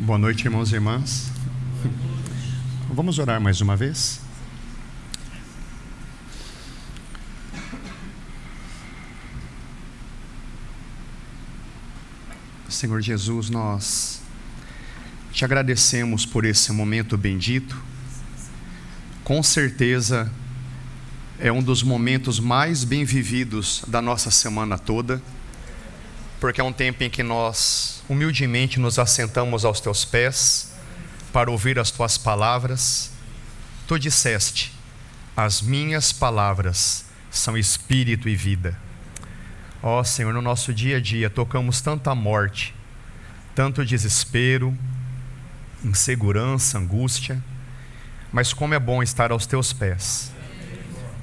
Boa noite, irmãos e irmãs. Vamos orar mais uma vez? Senhor Jesus, nós te agradecemos por esse momento bendito. Com certeza é um dos momentos mais bem vividos da nossa semana toda, porque é um tempo em que nós humildemente nos assentamos aos teus pés para ouvir as tuas palavras. Tu disseste: as minhas palavras são espírito e vida. Ó Senhor, no nosso dia a dia tocamos tanta morte, tanto desespero, insegurança, angústia, mas como é bom estar aos teus pés.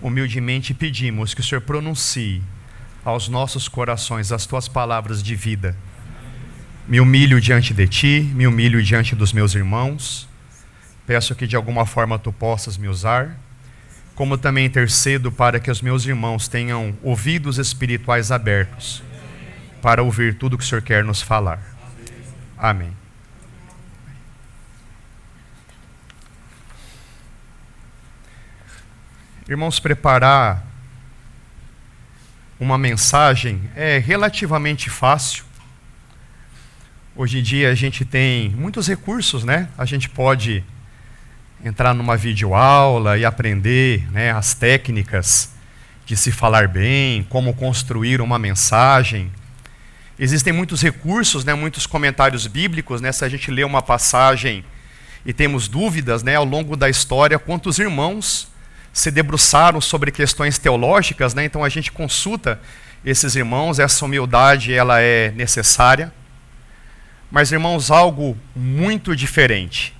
Humildemente pedimos que o Senhor pronuncie aos nossos corações as tuas palavras de vida. Me humilho diante de ti, me humilho diante dos meus irmãos. Peço que de alguma forma tu possas me usar, como também intercedo para que os meus irmãos tenham ouvidos espirituais abertos para ouvir tudo que o Senhor quer nos falar. Amém. Irmãos, preparar uma mensagem é relativamente fácil. Hoje em dia a gente tem muitos recursos, né? A gente pode entrar numa videoaula e aprender, né, as técnicas de se falar bem, como construir uma mensagem. Existem muitos recursos, né, muitos comentários bíblicos, né? Se a gente lê uma passagem e temos dúvidas, né, ao longo da história, quantos irmãos se debruçaram sobre questões teológicas, né? Então a gente consulta esses irmãos, essa humildade ela é necessária. Mas, irmãos, algo muito diferente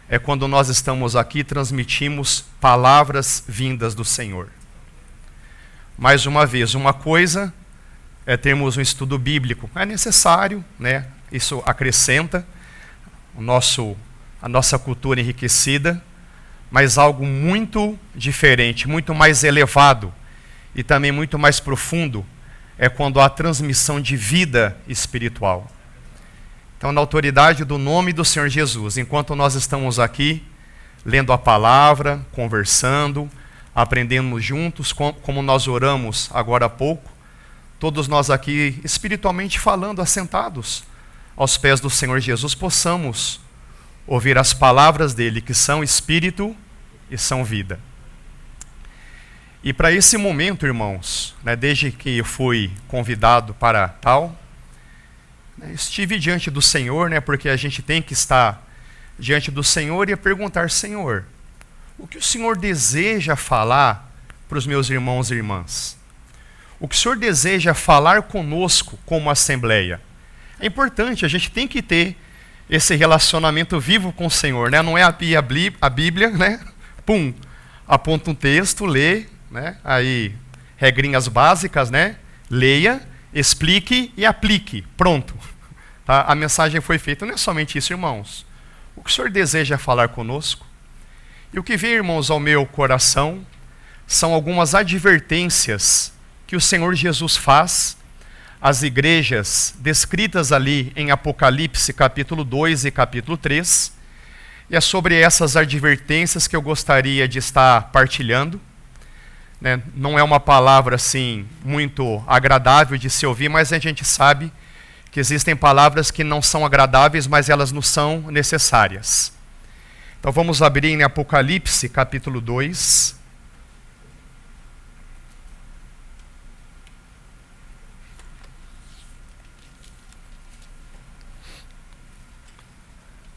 é quando nós estamos aqui e transmitimos palavras vindas do Senhor. Mais uma vez, uma coisa é termos um estudo bíblico, é necessário, né? Isso acrescenta a nossa cultura enriquecida, mas algo muito diferente, muito mais elevado e também muito mais profundo é quando há transmissão de vida espiritual. Então, na autoridade do nome do Senhor Jesus, enquanto nós estamos aqui, lendo a palavra, conversando, aprendendo juntos, como nós oramos agora há pouco, todos nós aqui, espiritualmente falando, assentados aos pés do Senhor Jesus, possamos ouvir as palavras dele, que são espírito e são vida. E para esse momento, irmãos, né, desde que eu fui convidado para tal, estive diante do Senhor, né, porque a gente tem que estar diante do Senhor e perguntar: Senhor, o que o Senhor deseja falar para os meus irmãos e irmãs? O que o Senhor deseja falar conosco como assembleia? É importante, a gente tem que ter esse relacionamento vivo com o Senhor, né? Não é abrir a Bíblia, né? Pum, aponta um texto, lê, né? Aí, regrinhas básicas, né? Leia, explique e aplique. Pronto. Tá? A mensagem foi feita. Não é somente isso, irmãos. O que o Senhor deseja falar conosco? E o que vem, irmãos, ao meu coração são algumas advertências que o Senhor Jesus faz às igrejas descritas ali em Apocalipse capítulo 2 e capítulo 3. E é sobre essas advertências que eu gostaria de estar partilhando. Né? Não é uma palavra assim muito agradável de se ouvir, mas a gente sabe que existem palavras que não são agradáveis, mas elas nos são necessárias. Então vamos abrir em Apocalipse capítulo 2.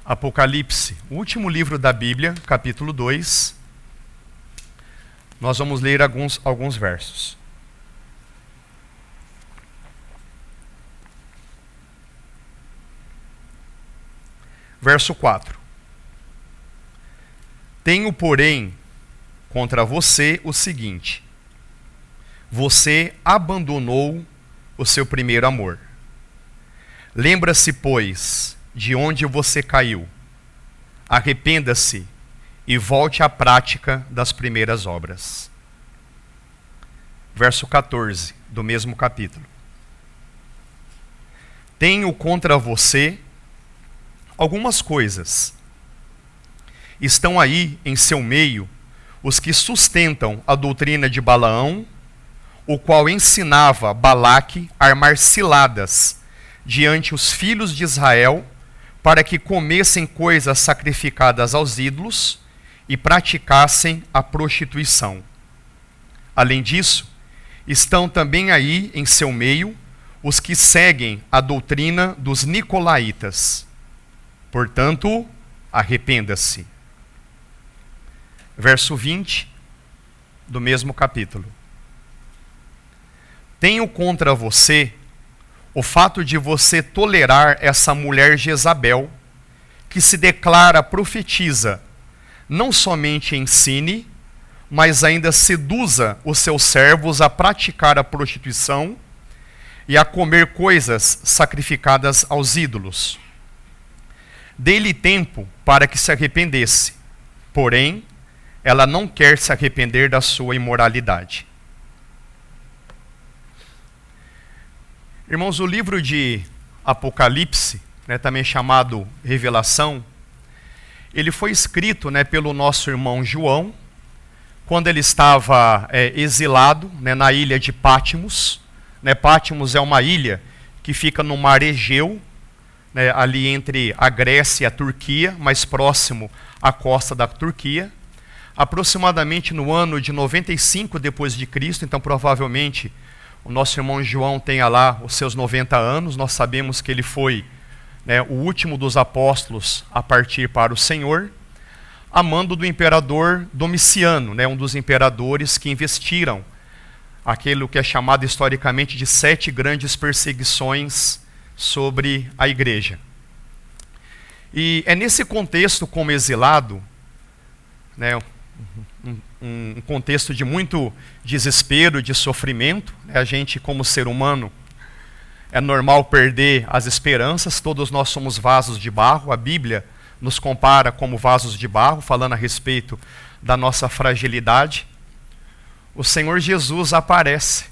Apocalipse, o último livro da Bíblia, capítulo 2. Nós vamos ler alguns versos. Verso 4. Tenho, porém, contra você o seguinte: você abandonou o seu primeiro amor. Lembra-se, pois, de onde você caiu. Arrependa-se e volte à prática das primeiras obras. Verso 14 do mesmo capítulo. Tenho contra você algumas coisas. Estão aí em seu meio os que sustentam a doutrina de Balaão, o qual ensinava Balaque a armar ciladas diante os filhos de Israel, para que comessem coisas sacrificadas aos ídolos e praticassem a prostituição. Além disso, estão também aí em seu meio os que seguem a doutrina dos nicolaítas. Portanto, arrependa-se. Verso 20 do mesmo capítulo. Tenho contra você o fato de você tolerar essa mulher Jezabel, que se declara profetiza, não somente ensine, mas ainda seduza os seus servos a praticar a prostituição e a comer coisas sacrificadas aos ídolos. Dê-lhe tempo para que se arrependesse, porém, ela não quer se arrepender da sua imoralidade. Irmãos, o livro de Apocalipse, também chamado Revelação, ele foi escrito pelo nosso irmão João, quando ele estava exilado na ilha de Patmos. Patmos é uma ilha que fica no mar Egeu, ali entre a Grécia e a Turquia, mais próximo à costa da Turquia. Aproximadamente no ano de 95 depois de Cristo, então provavelmente o nosso irmão João tenha lá os seus 90 anos. Nós sabemos que ele foi o último dos apóstolos a partir para o Senhor, a mando do imperador Domiciano, um dos imperadores que investiram aquilo que é chamado historicamente de 7 grandes perseguições sobre a igreja. E é nesse contexto, como exilado, um contexto de muito desespero, de sofrimento. A gente, como ser humano, é normal perder as esperanças. Todos nós somos vasos de barro. A Bíblia nos compara como vasos de barro, falando a respeito da nossa fragilidade. O Senhor Jesus aparece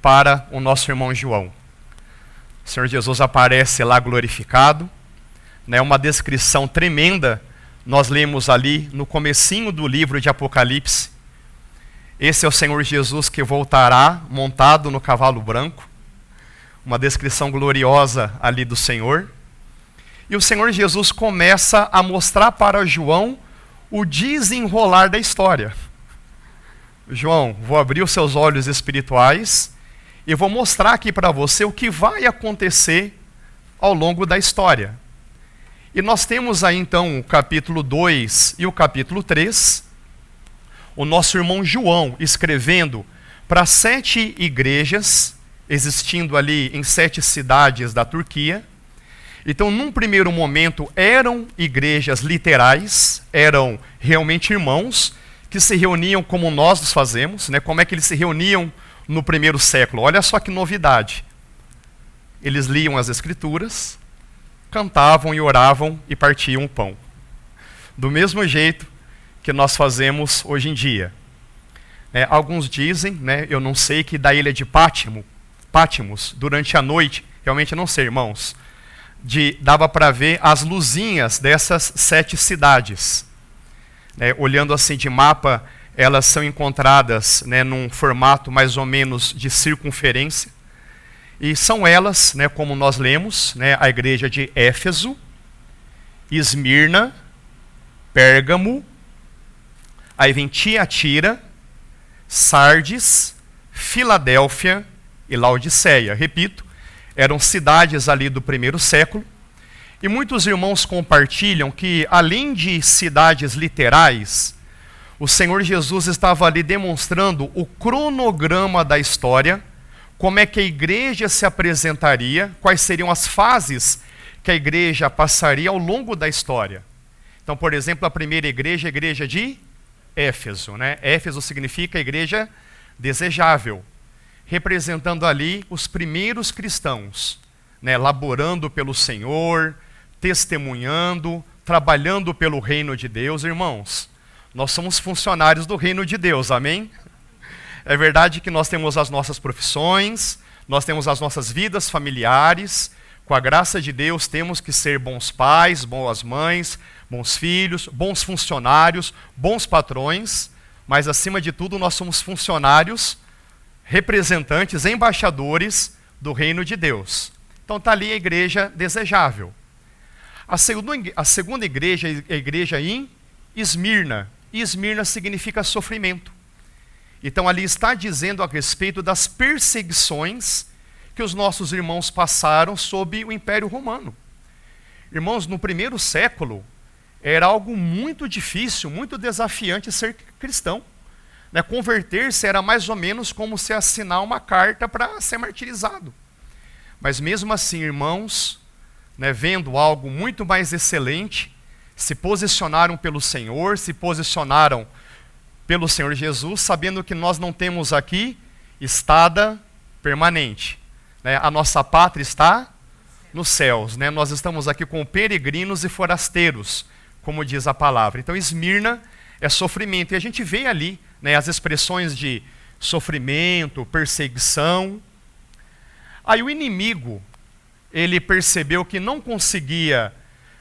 para o nosso irmão João. O Senhor Jesus aparece lá glorificado. Uma descrição tremenda nós lemos ali no comecinho do livro de Apocalipse. Esse é o Senhor Jesus que voltará montado no cavalo branco. Uma descrição gloriosa ali do Senhor. E o Senhor Jesus começa a mostrar para João o desenrolar da história. João, vou abrir os seus olhos espirituais e vou mostrar aqui para você o que vai acontecer ao longo da história. E nós temos aí então o capítulo 2 e o capítulo 3, o nosso irmão João escrevendo para 7 igrejas, existindo ali em 7 cidades da Turquia. Então, num primeiro momento, eram igrejas literais, eram realmente irmãos que se reuniam como nós nos fazemos. Como é que eles se reuniam no primeiro século? Olha só que novidade. Eles liam as Escrituras, cantavam e oravam e partiam o pão. Do mesmo jeito que nós fazemos hoje em dia. Alguns dizem, eu não sei, que da ilha de Patmos, durante a noite, realmente não sei, irmãos, dava para ver as luzinhas dessas 7 cidades. Olhando assim de mapa, elas são encontradas num formato mais ou menos de circunferência. E são elas, como nós lemos, a igreja de Éfeso, Esmirna, Pérgamo, aí vem Tiatira, Sardes, Filadélfia e Laodiceia. Repito, eram cidades ali do primeiro século. E muitos irmãos compartilham que, além de cidades literais, o Senhor Jesus estava ali demonstrando o cronograma da história, como é que a igreja se apresentaria, quais seriam as fases que a igreja passaria ao longo da história. Então, por exemplo, a primeira igreja é a igreja de Éfeso. Éfeso significa igreja desejável, representando ali os primeiros cristãos, laborando pelo Senhor, testemunhando, trabalhando pelo reino de Deus. Irmãos, nós somos funcionários do reino de Deus, amém? É verdade que nós temos as nossas profissões, nós temos as nossas vidas familiares, com a graça de Deus, temos que ser bons pais, boas mães, bons filhos, bons funcionários, bons patrões, mas acima de tudo nós somos funcionários, representantes, embaixadores do reino de Deus. Então está ali a igreja desejável. A segunda igreja é a igreja em Esmirna. E Esmirna significa sofrimento. Então ali está dizendo a respeito das perseguições que os nossos irmãos passaram sob o Império Romano. Irmãos, no primeiro século, era algo muito difícil, muito desafiante ser cristão. Né? Converter-se era mais ou menos como se assinar uma carta para ser martirizado. Mas mesmo assim, irmãos, né, vendo algo muito mais excelente, se posicionaram pelo Senhor, se posicionaram pelo Senhor Jesus, sabendo que nós não temos aqui estada permanente. Né? A nossa pátria está nos céus. Né? Nós estamos aqui como peregrinos e forasteiros, como diz a palavra. Então, Esmirna é sofrimento. E a gente vê ali, né, as expressões de sofrimento, perseguição. Aí o inimigo, ele percebeu que não conseguia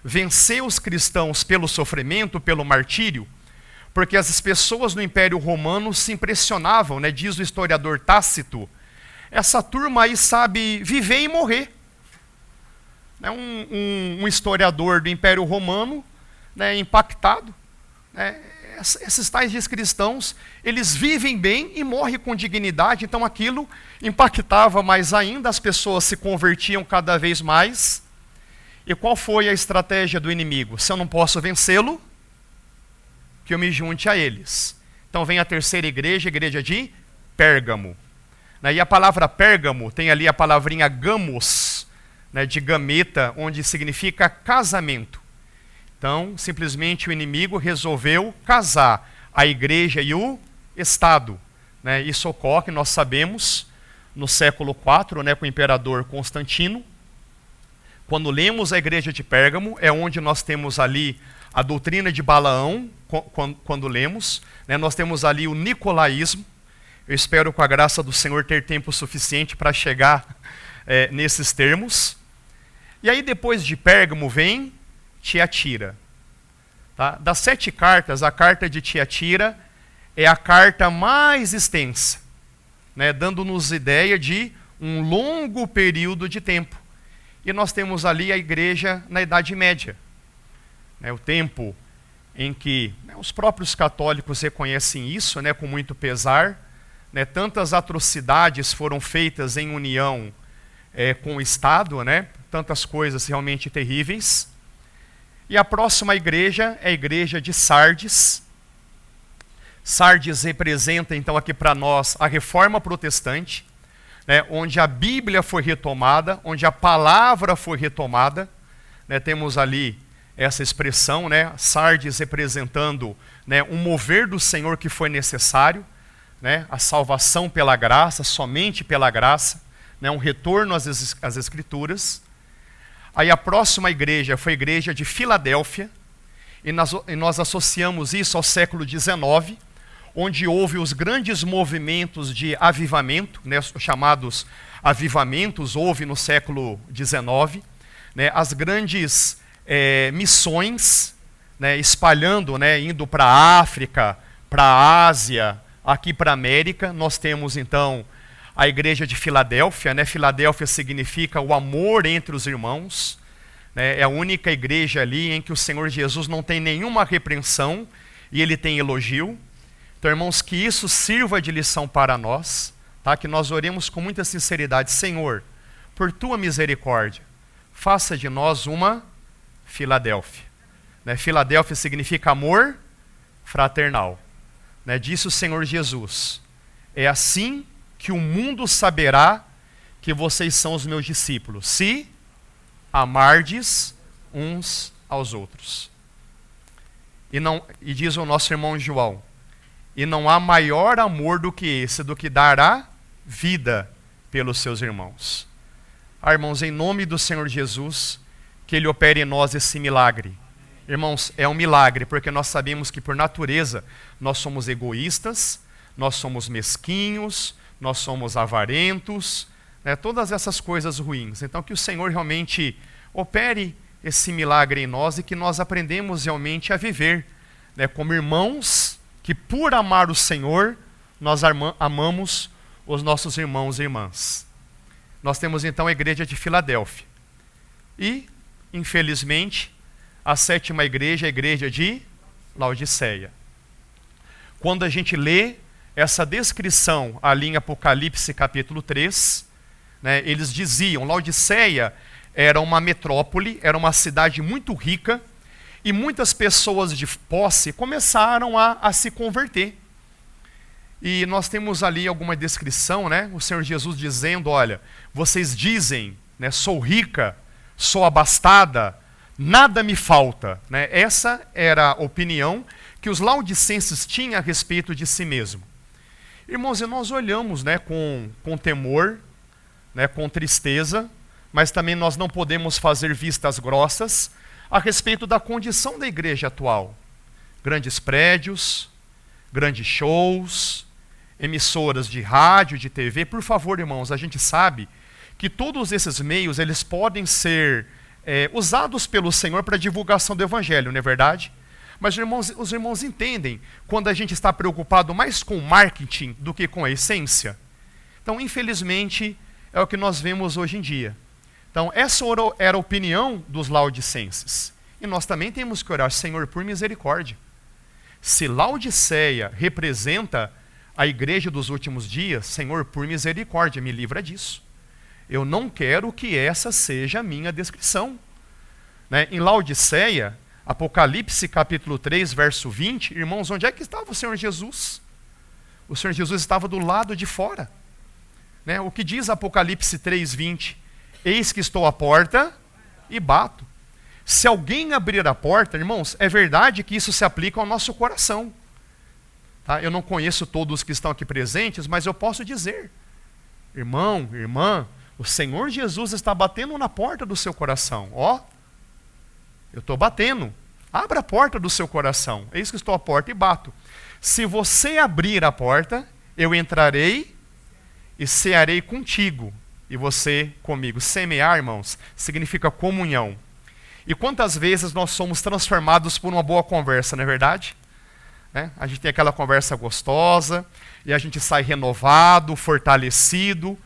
vencer os cristãos pelo sofrimento, pelo martírio, porque as pessoas no Império Romano se impressionavam, né? Diz o historiador Tácito, essa turma aí sabe viver e morrer. Um historiador do Império Romano, né, impactado, né? Esses tais cristãos, eles vivem bem e morrem com dignidade, então aquilo impactava mais ainda, as pessoas se convertiam cada vez mais. E qual foi a estratégia do inimigo? Se eu não posso vencê-lo, que eu me junte a eles. Então vem a terceira igreja, a igreja de Pérgamo. E a palavra Pérgamo tem ali a palavrinha gamos, né, de gameta, onde significa casamento. Então, simplesmente o inimigo resolveu casar a igreja e o Estado. Né? Isso ocorre, nós sabemos, no século IV, né, com o imperador Constantino. Quando lemos a igreja de Pérgamo, é onde nós temos ali a doutrina de Balaão, quando lemos. Né, nós temos ali o nicolaísmo. Eu espero, com a graça do Senhor, ter tempo suficiente para chegar nesses termos. E aí, depois de Pérgamo, vem Tiatira. Tá? Das 7 cartas, a carta de Tiatira é a carta mais extensa, né, dando-nos ideia de um longo período de tempo. E nós temos ali a igreja na Idade Média, né, o tempo em que, né, os próprios católicos reconhecem isso, né, com muito pesar, né, tantas atrocidades foram feitas em união com o Estado, né, tantas coisas realmente terríveis. E a próxima igreja é a igreja de Sardes. Sardes representa então aqui para nós a reforma protestante, né, onde a Bíblia foi retomada, onde a palavra foi retomada. Né, temos ali essa expressão, né, Sardes representando, né, um mover do Senhor que foi necessário, né, a salvação pela graça, somente pela graça, né, um retorno às Escrituras. Aí a próxima igreja foi a igreja de Filadélfia, e nós associamos isso ao século XIX, onde houve os grandes movimentos de avivamento, né, chamados avivamentos, houve no século XIX, né, as grandes missões, né, espalhando, né, indo para a África, para a Ásia, aqui para a América. Nós temos então a igreja de Filadélfia, né? Filadélfia significa o amor entre os irmãos, né? É a única igreja ali em que o Senhor Jesus não tem nenhuma repreensão e ele tem elogio. Então, irmãos, que isso sirva de lição para nós, tá? Que nós oremos com muita sinceridade. Senhor, por tua misericórdia, faça de nós uma Filadélfia. Né? Filadélfia significa amor fraternal. Né? Disse o Senhor Jesus, é assim que o mundo saberá que vocês são os meus discípulos, se amardes uns aos outros. E diz o nosso irmão João, e não há maior amor do que esse, do que dar a vida pelos seus irmãos. Irmãos, em nome do Senhor Jesus, que Ele opere em nós esse milagre. Irmãos, é um milagre, porque nós sabemos que por natureza nós somos egoístas, nós somos mesquinhos, nós somos avarentos, né, todas essas coisas ruins. Então que o Senhor realmente opere esse milagre em nós e que nós aprendemos realmente a viver, né, como irmãos que por amar o Senhor, nós amamos os nossos irmãos e irmãs. Nós temos então a igreja de Filadélfia. E, infelizmente, a sétima igreja é a igreja de Laodiceia. Quando a gente lê essa descrição ali em Apocalipse capítulo 3, né, eles diziam, Laodiceia era uma metrópole, era uma cidade muito rica, e muitas pessoas de posse começaram a se converter. E nós temos ali alguma descrição, né? O Senhor Jesus dizendo, olha, vocês dizem, né, sou rica, sou abastada, nada me falta. Né? Essa era a opinião que os laodicenses tinham a respeito de si mesmo. Irmãos, e nós olhamos, né, com temor, né, com tristeza, mas também nós não podemos fazer vistas grossas a respeito da condição da igreja atual. Grandes prédios, grandes shows, emissoras de rádio, de TV. Por favor, irmãos, a gente sabe que todos esses meios eles podem ser usados pelo Senhor para a divulgação do Evangelho, não é verdade? Mas irmãos, os irmãos entendem quando a gente está preocupado mais com o marketing do que com a essência? Então, infelizmente, é o que nós vemos hoje em dia. Então, essa era a opinião dos laodicenses. E nós também temos que orar, Senhor, por misericórdia. Se Laodiceia representa a igreja dos últimos dias, Senhor, por misericórdia, me livra disso. Eu não quero que essa seja a minha descrição. Né? Em Laodiceia, Apocalipse capítulo 3, verso 20, irmãos, onde é que estava o Senhor Jesus? O Senhor Jesus estava do lado de fora. Né? O que diz Apocalipse 3, 20? Eis que estou à porta e bato. Se alguém abrir a porta, irmãos, é verdade que isso se aplica ao nosso coração. Tá? Eu não conheço todos que estão aqui presentes, mas eu posso dizer, irmão, irmã, o Senhor Jesus está batendo na porta do seu coração. Ó, eu estou batendo. Abra a porta do seu coração. Eis que estou à porta e bato. Se você abrir a porta, eu entrarei e cearei contigo. E você comigo. Semear, irmãos, significa comunhão. E quantas vezes nós somos transformados por uma boa conversa, não é verdade? Né? A gente tem aquela conversa gostosa, e a gente sai renovado, fortalecido.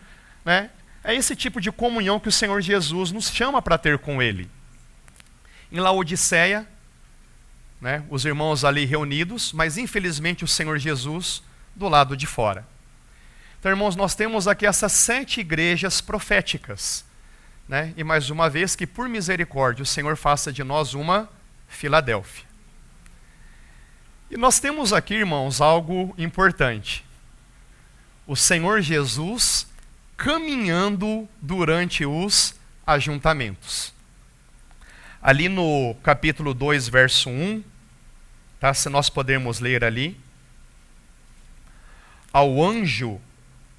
Né? É esse tipo de comunhão que o Senhor Jesus nos chama para ter com Ele. Em Laodiceia, né, os irmãos ali reunidos, mas infelizmente o Senhor Jesus do lado de fora. Então, irmãos, nós temos aqui essas 7 igrejas proféticas. Né? E mais uma vez, que por misericórdia o Senhor faça de nós uma Filadélfia. E nós temos aqui, irmãos, algo importante. O Senhor Jesus caminhando durante os ajuntamentos. Ali no capítulo 2, verso 1, tá? Se nós pudermos ler ali. Ao anjo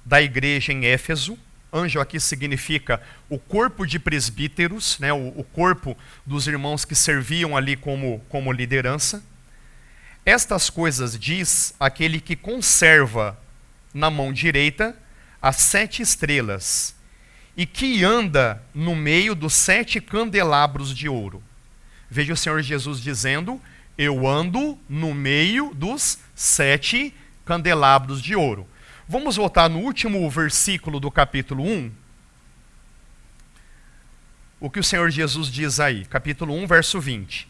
da igreja em Éfeso, anjo aqui significa o corpo de presbíteros, né, o corpo dos irmãos que serviam ali como liderança. Estas coisas diz aquele que conserva na mão direita as 7 estrelas e que anda no meio dos 7 candelabros de ouro. Veja o Senhor Jesus dizendo, eu ando no meio dos 7 candelabros de ouro. Vamos voltar no último versículo do capítulo 1. O que o Senhor Jesus diz aí, capítulo 1, verso 20.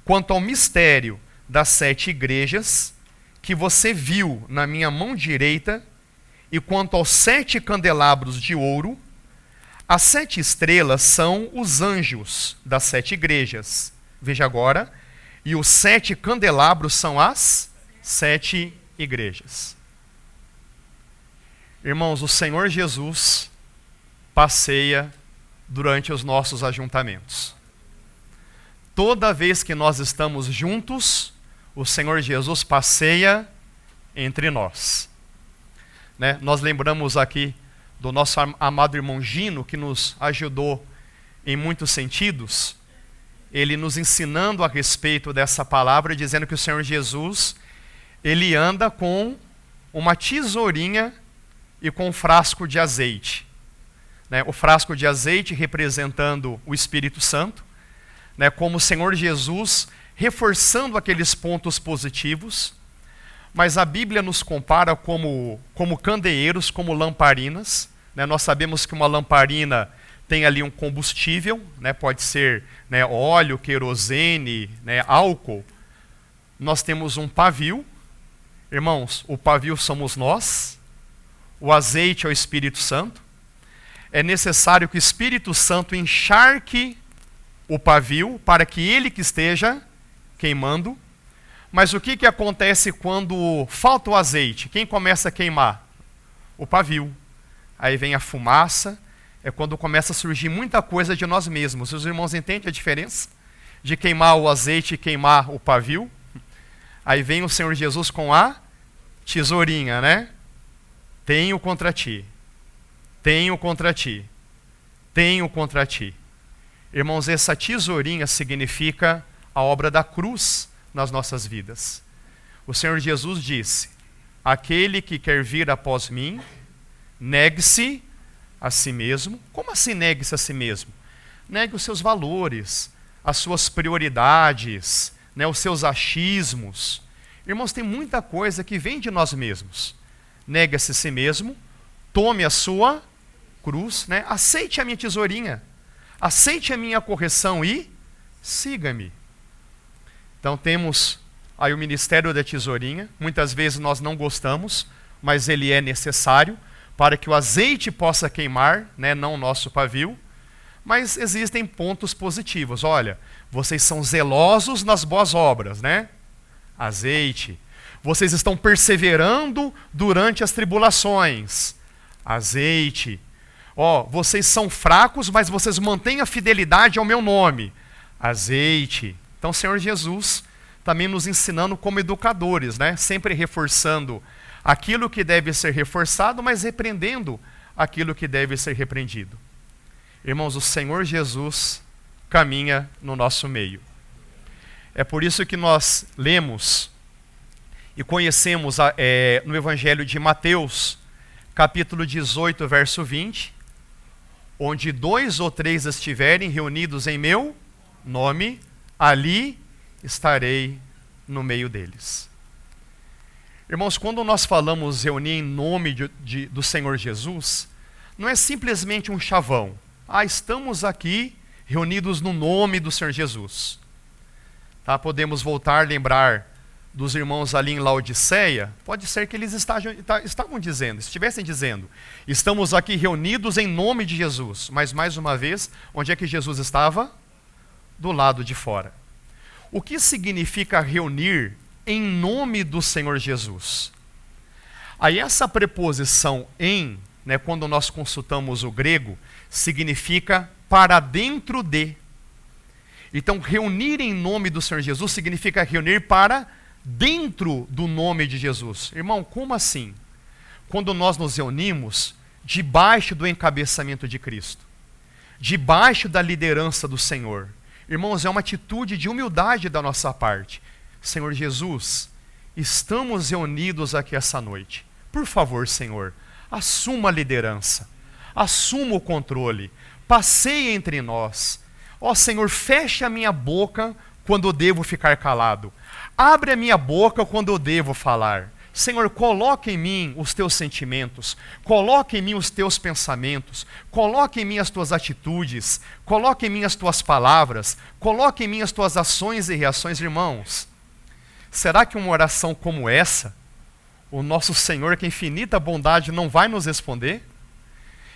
Quanto ao mistério das 7 igrejas que você viu na minha mão direita, e quanto aos 7 candelabros de ouro, as 7 estrelas são os anjos das 7 igrejas. Veja agora, e os 7 candelabros são as 7 igrejas. Irmãos, o Senhor Jesus passeia durante os nossos ajuntamentos. Toda vez que nós estamos juntos, o Senhor Jesus passeia entre nós. Né? Nós lembramos aqui do nosso amado irmão Gino, que nos ajudou em muitos sentidos, ele nos ensinando a respeito dessa palavra, dizendo que o Senhor Jesus, ele anda com uma tesourinha e com um frasco de azeite. né, o frasco de azeite representando o Espírito Santo, né, como o Senhor Jesus reforçando aqueles pontos positivos, mas a Bíblia nos compara como candeeiros, como lamparinas, né? Nós sabemos que uma lamparina tem ali um combustível, né? Pode ser, né, óleo, querosene, né, álcool. Nós temos um pavio. Irmãos, o pavio somos nós, o azeite é o Espírito Santo. É necessário que o Espírito Santo encharque o pavio para que ele que esteja queimando. Mas o que acontece quando falta o azeite? Quem começa a queimar? O pavio. Aí vem a fumaça, é quando começa a surgir muita coisa de nós mesmos. Os irmãos entendem a diferença de queimar o azeite e queimar o pavio? Aí vem o Senhor Jesus com a tesourinha, né? Tenho contra ti, tenho contra ti, tenho contra ti. Irmãos, essa tesourinha significa a obra da cruz nas nossas vidas. O Senhor Jesus disse: aquele que quer vir após mim, negue-se a si mesmo. Como assim negue-se a si mesmo? Negue os seus valores, as suas prioridades, né, os seus achismos. Irmãos, tem muita coisa que vem de nós mesmos. Negue-se a si mesmo, tome a sua cruz, né, aceite a minha tesourinha, aceite a minha correção e siga-me. Então temos aí o ministério da tesourinha. Muitas vezes nós não gostamos, mas ele é necessário para que o azeite possa queimar, né, não o nosso pavio. Mas existem pontos positivos. Olha, vocês são zelosos nas boas obras, né? Azeite. Vocês estão perseverando durante as tribulações. Azeite. Ó, vocês são fracos, mas vocês mantêm a fidelidade ao meu nome. Azeite. Então, o Senhor Jesus também nos ensinando como educadores, né? Sempre reforçando aquilo que deve ser reforçado, mas repreendendo aquilo que deve ser repreendido. Irmãos, o Senhor Jesus caminha no nosso meio. É por isso que nós lemos e conhecemos no Evangelho de Mateus, capítulo 18, verso 20, onde 2 ou 3 estiverem reunidos em meu nome, ali estarei no meio deles. Irmãos, quando nós falamos reunir em nome do Senhor Jesus, não é simplesmente um chavão. Estamos aqui reunidos no nome do Senhor Jesus. Tá? Podemos voltar a lembrar dos irmãos ali em Laodiceia. Pode ser que eles estivessem dizendo, estamos aqui reunidos em nome de Jesus. Mas mais uma vez, onde é que Jesus estava? Do lado de fora. O que significa reunir em nome do Senhor Jesus? Aí essa preposição em, né, quando nós consultamos o grego, significa para dentro de. Então, reunir em nome do Senhor Jesus significa reunir para dentro do nome de Jesus. Irmão, como assim? Quando nós nos reunimos debaixo do encabeçamento de Cristo, debaixo da liderança do Senhor. Irmãos, é uma atitude de humildade da nossa parte. Senhor Jesus, estamos reunidos aqui essa noite. Por favor, Senhor, assuma a liderança, assuma o controle, passeie entre nós. Ó Senhor, feche a minha boca quando eu devo ficar calado. Abre a minha boca quando eu devo falar. Senhor, coloque em mim os teus sentimentos, coloque em mim os teus pensamentos, coloque em mim as tuas atitudes, coloque em mim as tuas palavras, coloque em mim as tuas ações e reações. Irmãos, será que uma oração como essa, o nosso Senhor, que é infinita bondade, não vai nos responder?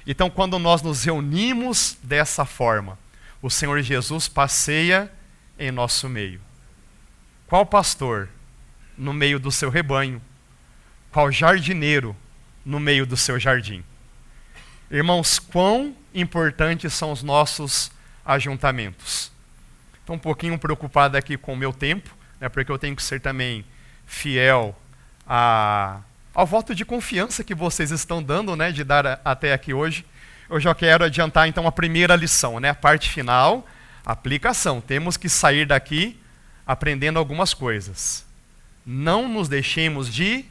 Então, quando nós nos reunimos dessa forma, o Senhor Jesus passeia em nosso meio. Qual pastor no meio do seu rebanho? Qual jardineiro no meio do seu jardim? Irmãos, quão importantes são os nossos ajuntamentos. Estou um pouquinho preocupado aqui com o meu tempo, né, porque eu tenho que ser também fiel ao voto de confiança que vocês estão dando, né, de dar até aqui hoje. Eu já quero adiantar então a primeira lição, né, a parte final, a aplicação. Temos que sair daqui aprendendo algumas coisas. Não nos deixemos de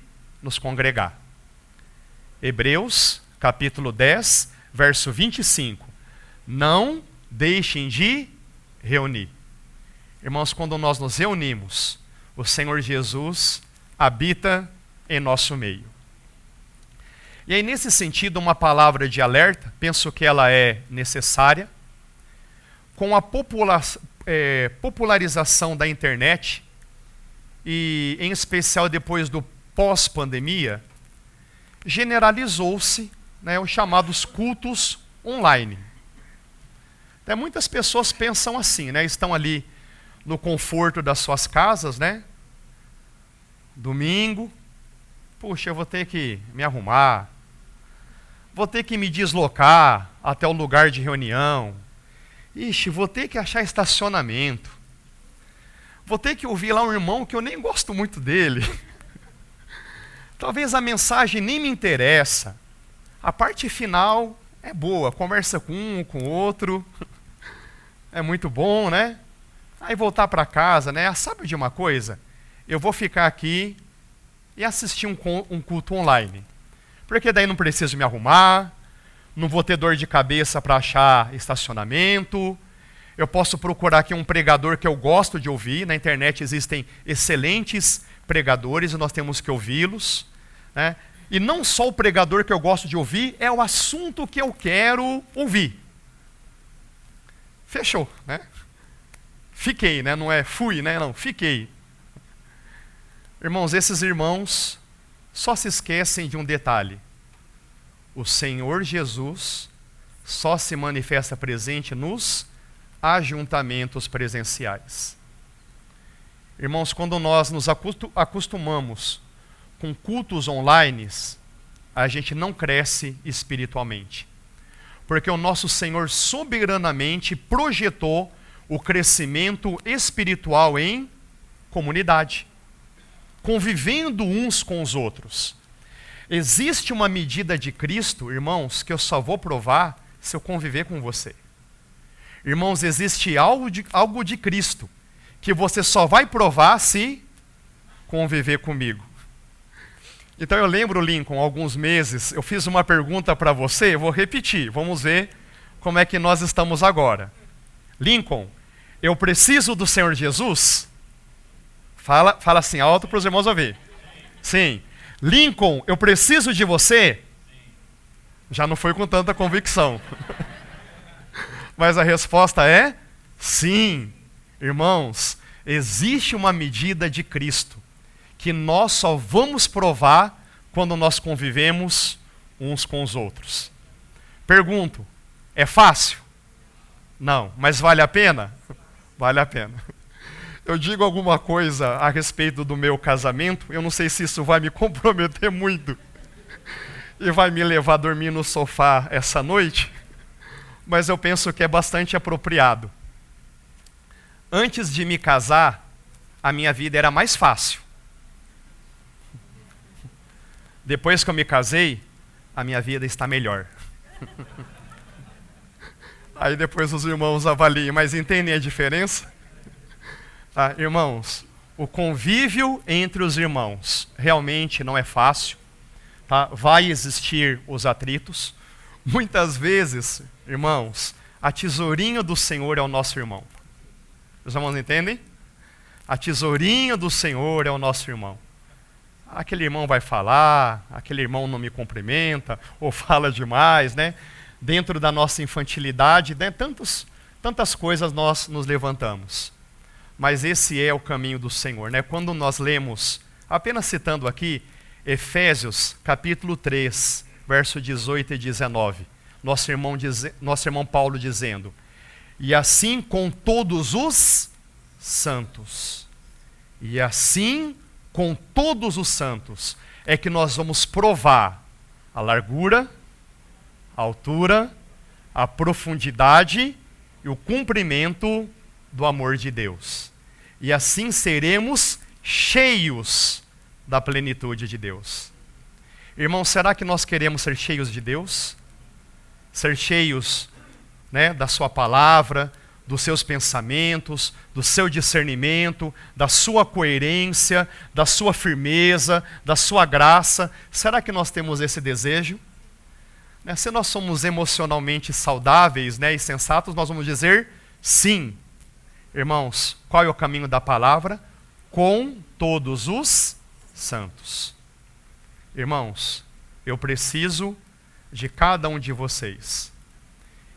nos congregar. Hebreus, capítulo 10, verso 25. Não deixem de reunir. Irmãos, quando nós nos reunimos, o Senhor Jesus habita em nosso meio. E aí, nesse sentido, uma palavra de alerta, penso que ela é necessária. Com a popularização da internet, e em especial depois do pós-pandemia, generalizou-se, né, os chamados cultos online. Até muitas pessoas pensam assim, né, estão ali no conforto das suas casas, né? Domingo, puxa, eu vou ter que me arrumar, vou ter que me deslocar até o lugar de reunião, ixi, vou ter que achar estacionamento, vou ter que ouvir lá um irmão que eu nem gosto muito dele, talvez a mensagem nem me interessa, a parte final é boa, conversa com um, com o outro, é muito bom, né? Aí voltar para casa, né? Sabe de uma coisa? Eu vou ficar aqui e assistir um culto online. Porque daí não preciso me arrumar, não vou ter dor de cabeça para achar estacionamento, eu posso procurar aqui um pregador que eu gosto de ouvir. Na internet existem excelentes pregadores e nós temos que ouvi-los, né? E não só o pregador que eu gosto de ouvir, é o assunto que eu quero ouvir. Fechou, né? Fiquei, né? Não é fui, né? Não, fiquei. Irmãos, esses irmãos só se esquecem de um detalhe. O Senhor Jesus só se manifesta presente nos ajuntamentos presenciais. Irmãos, quando nós nos acostumamos com cultos online, a gente não cresce espiritualmente. Porque o nosso Senhor soberanamente projetou o crescimento espiritual em comunidade, convivendo uns com os outros. Existe uma medida de Cristo, irmãos, que eu só vou provar se eu conviver com você. Irmãos, existe algo de Cristo que você só vai provar se conviver comigo. Então eu lembro, Lincoln, alguns meses, eu fiz uma pergunta para você, eu vou repetir, vamos ver como é que nós estamos agora. Lincoln, eu preciso do Senhor Jesus? Fala assim, alto para os irmãos ouvir. Sim. Lincoln, eu preciso de você? Já não foi com tanta convicção. Mas a resposta é sim. Irmãos, existe uma medida de Cristo que nós só vamos provar quando nós convivemos uns com os outros. Pergunto, é fácil? Não, mas vale a pena? Vale a pena. Eu digo alguma coisa a respeito do meu casamento, eu não sei se isso vai me comprometer muito e vai me levar a dormir no sofá essa noite, mas eu penso que é bastante apropriado. Antes de me casar, a minha vida era mais fácil. Depois que eu me casei, a minha vida está melhor. Aí depois os irmãos avaliem, mas entendem a diferença? Tá, irmãos, o convívio entre os irmãos realmente não é fácil. Tá? Vai existir os atritos. Muitas vezes, irmãos, a tesourinha do Senhor é o nosso irmão. Os irmãos entendem? A tesourinha do Senhor é o nosso irmão. Aquele irmão vai falar, aquele irmão não me cumprimenta, ou fala demais, né? Dentro da nossa infantilidade, né? Tantas coisas nós nos levantamos. Mas esse é o caminho do Senhor, né? Quando nós lemos, apenas citando aqui, Efésios capítulo 3, verso 18 e 19, nosso irmão Paulo dizendo, e assim com todos os santos, e assim com todos os santos, é que nós vamos provar a largura, a altura, a profundidade e o cumprimento do amor de Deus. E assim seremos cheios da plenitude de Deus. Irmãos, será que nós queremos ser cheios de Deus? Ser cheios, né, da sua palavra, dos seus pensamentos, do seu discernimento, da sua coerência, da sua firmeza, da sua graça. Será que nós temos esse desejo? Né? Se nós somos emocionalmente saudáveis, né, e sensatos, nós vamos dizer sim. Irmãos, qual é o caminho da palavra? Com todos os santos. Irmãos, eu preciso de cada um de vocês.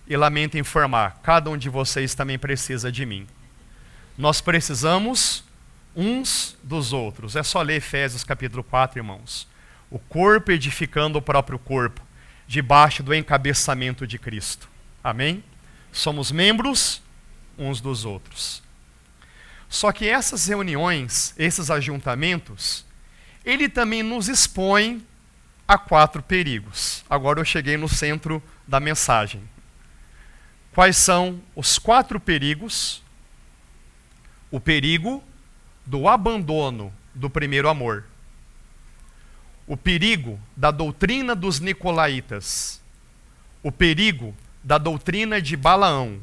E lamento informar, cada um de vocês também precisa de mim. Nós precisamos uns dos outros. É só ler Efésios capítulo 4, irmãos. O corpo edificando o próprio corpo, debaixo do encabeçamento de Cristo. Amém? Somos membros uns dos outros. Só que essas reuniões, esses ajuntamentos, ele também nos expõe a 4 perigos. Agora eu cheguei no centro da mensagem. Quais são os 4 perigos? O perigo do abandono do primeiro amor. O perigo da doutrina dos nicolaítas. O perigo da doutrina de Balaão.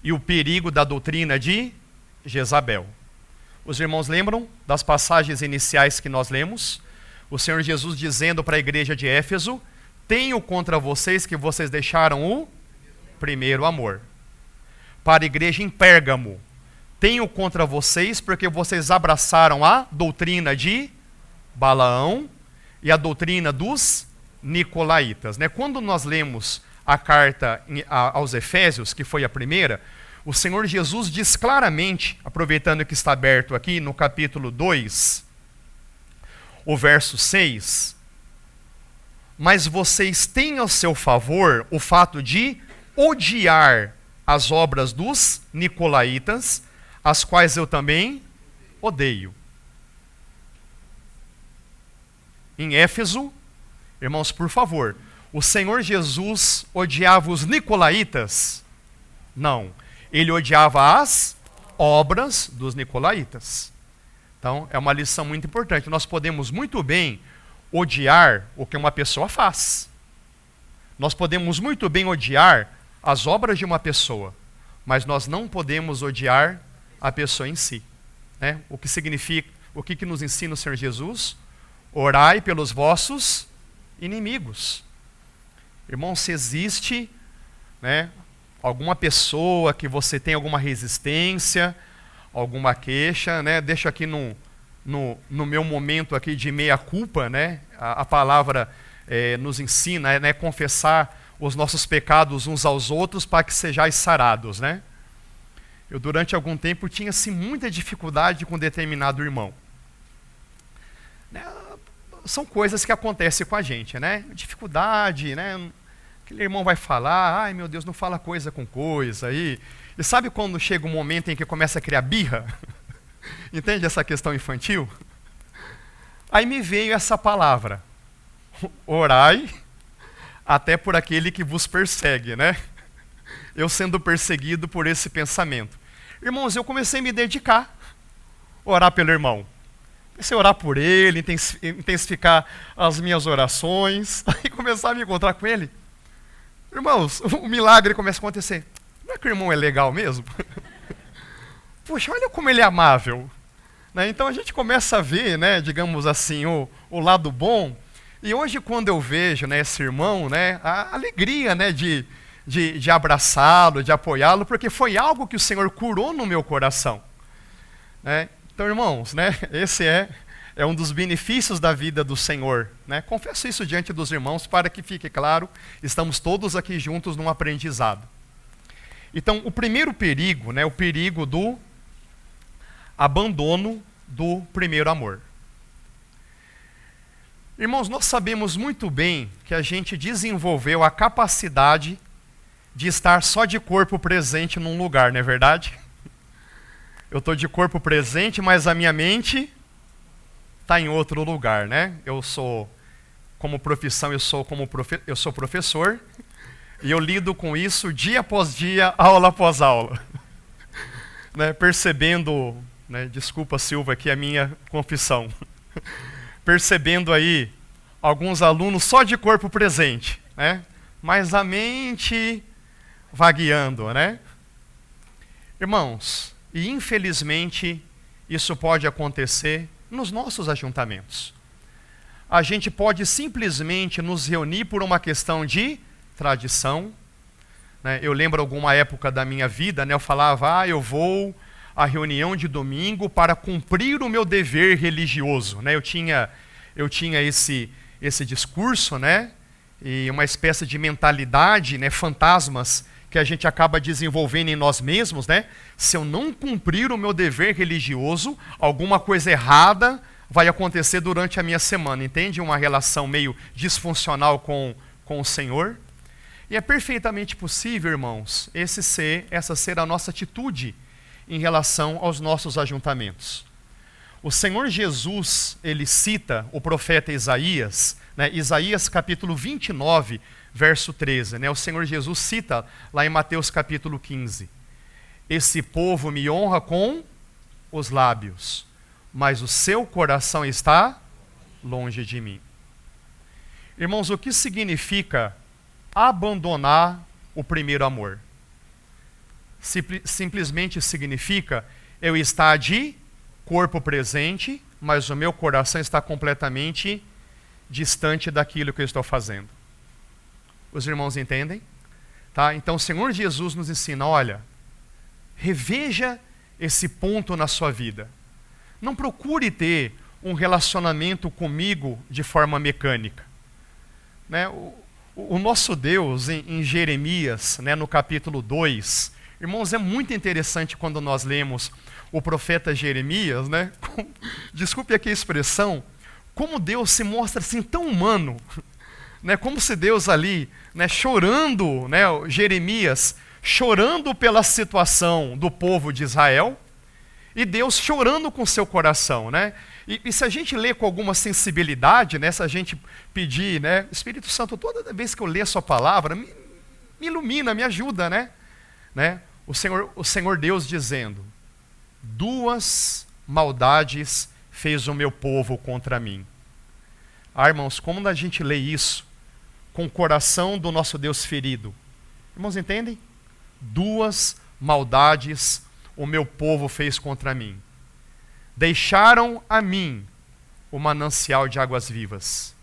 E o perigo da doutrina de Jezabel. Os irmãos lembram das passagens iniciais que nós lemos? O Senhor Jesus dizendo para a igreja de Éfeso: tenho contra vocês que vocês deixaram o primeiro amor. Para a igreja em Pérgamo: tenho contra vocês porque vocês abraçaram a doutrina de Balaão e a doutrina dos nicolaítas. Né? Quando nós lemos a carta aos Efésios, que foi a primeira, o Senhor Jesus diz claramente, aproveitando que está aberto aqui no capítulo 2, o verso 6, mas vocês têm ao seu favor o fato de odiar as obras dos nicolaítas, as quais eu também odeio. Em Éfeso, irmãos, por favor, o Senhor Jesus odiava os nicolaítas? Não. Ele odiava as obras dos nicolaítas. Então, é uma lição muito importante. Nós podemos muito bem odiar o que uma pessoa faz. Nós podemos muito bem odiar as obras de uma pessoa, mas nós não podemos odiar a pessoa em si. Né? O que significa, o que nos ensina o Senhor Jesus? Orai pelos vossos inimigos. Irmão, se existe, né, alguma pessoa que você tem alguma resistência, alguma queixa, né, deixo aqui no meu momento aqui de meia-culpa, né, a palavra nos ensina, né, confessar os nossos pecados uns aos outros para que sejais sarados, né? Eu durante algum tempo tinha assim, muita dificuldade com determinado irmão. Né, são coisas que acontecem com a gente, né? Dificuldade, né? Aquele irmão vai falar, ai meu Deus, não fala coisa com coisa. E sabe quando chega um momento em que começa a criar birra? Entende essa questão infantil? Aí me veio essa palavra, orai até por aquele que vos persegue, né? Eu sendo perseguido por esse pensamento. Irmãos, eu comecei a me dedicar, orar pelo irmão. Comecei a orar por ele, intensificar as minhas orações, aí começar a me encontrar com ele. Irmãos, o milagre começa a acontecer. Não é que o irmão é legal mesmo? Puxa, olha como ele é amável. Né? Então a gente começa a ver, né, digamos assim, o lado bom. E hoje quando eu vejo, né, esse irmão, né, a alegria, né, de abraçá-lo, de apoiá-lo, porque foi algo que o Senhor curou no meu coração. Né? Então, irmãos, né, esse é um dos benefícios da vida do Senhor. Né? Confesso isso diante dos irmãos para que fique claro, estamos todos aqui juntos num aprendizado. Então, o primeiro perigo, né, o perigo do abandono do primeiro amor. Irmãos, nós sabemos muito bem que a gente desenvolveu a capacidade de estar só de corpo presente num lugar, não é verdade? Eu estou de corpo presente, mas a minha mente está em outro lugar, né? Eu sou, como profissão, eu sou professor, e eu lido com isso dia após dia, aula após aula. Né? Percebendo, né? Desculpa, Silva, aqui é a minha confissão. Percebendo aí alguns alunos só de corpo presente, né? Mas a mente vagueando, né? Irmãos, e infelizmente isso pode acontecer nos nossos ajuntamentos. a gente pode simplesmente nos reunir por uma questão de tradição, né? Eu lembro alguma época da minha vida, né, eu falava, eu vou à reunião de domingo para cumprir o meu dever religioso, né? Eu tinha esse discurso, né, e uma espécie de mentalidade, né, fantasmas que a gente acaba desenvolvendo em nós mesmos, né? Se eu não cumprir o meu dever religioso, alguma coisa errada vai acontecer durante a minha semana, entende? Uma relação meio disfuncional com o Senhor. E é perfeitamente possível, irmãos, essa ser a nossa atitude em relação aos nossos ajuntamentos. O Senhor Jesus, ele cita o profeta Isaías, né? Isaías capítulo 29, verso 13, né? O Senhor Jesus cita lá em Mateus capítulo 15. Esse povo me honra com os lábios, mas o seu coração está longe de mim. Irmãos, o que significa abandonar o primeiro amor? Simplesmente significa eu estar de corpo presente, mas o meu coração está completamente distante daquilo que eu estou fazendo. Os irmãos entendem? Tá? Então o Senhor Jesus nos ensina, olha, reveja esse ponto na sua vida. Não procure ter um relacionamento comigo de forma mecânica. Né? O nosso Deus, em Jeremias, né, no capítulo 2, irmãos, é muito interessante quando nós lemos o profeta Jeremias, né? Desculpe aqui a expressão, como Deus se mostra assim tão humano, né? Como se Deus ali, né, chorando, né, Jeremias chorando pela situação do povo de Israel, e Deus chorando com seu coração, né? E se a gente lê com alguma sensibilidade, né, se a gente pedir, né, Espírito Santo, toda vez que eu ler a sua palavra, me ilumina, me ajuda, né? O Senhor Deus dizendo, 2 maldades fez o meu povo contra mim. Irmãos, como a gente lê isso com o coração do nosso Deus ferido? Irmãos, entendem? 2 maldades o meu povo fez contra mim. Deixaram a mim o manancial de águas vivas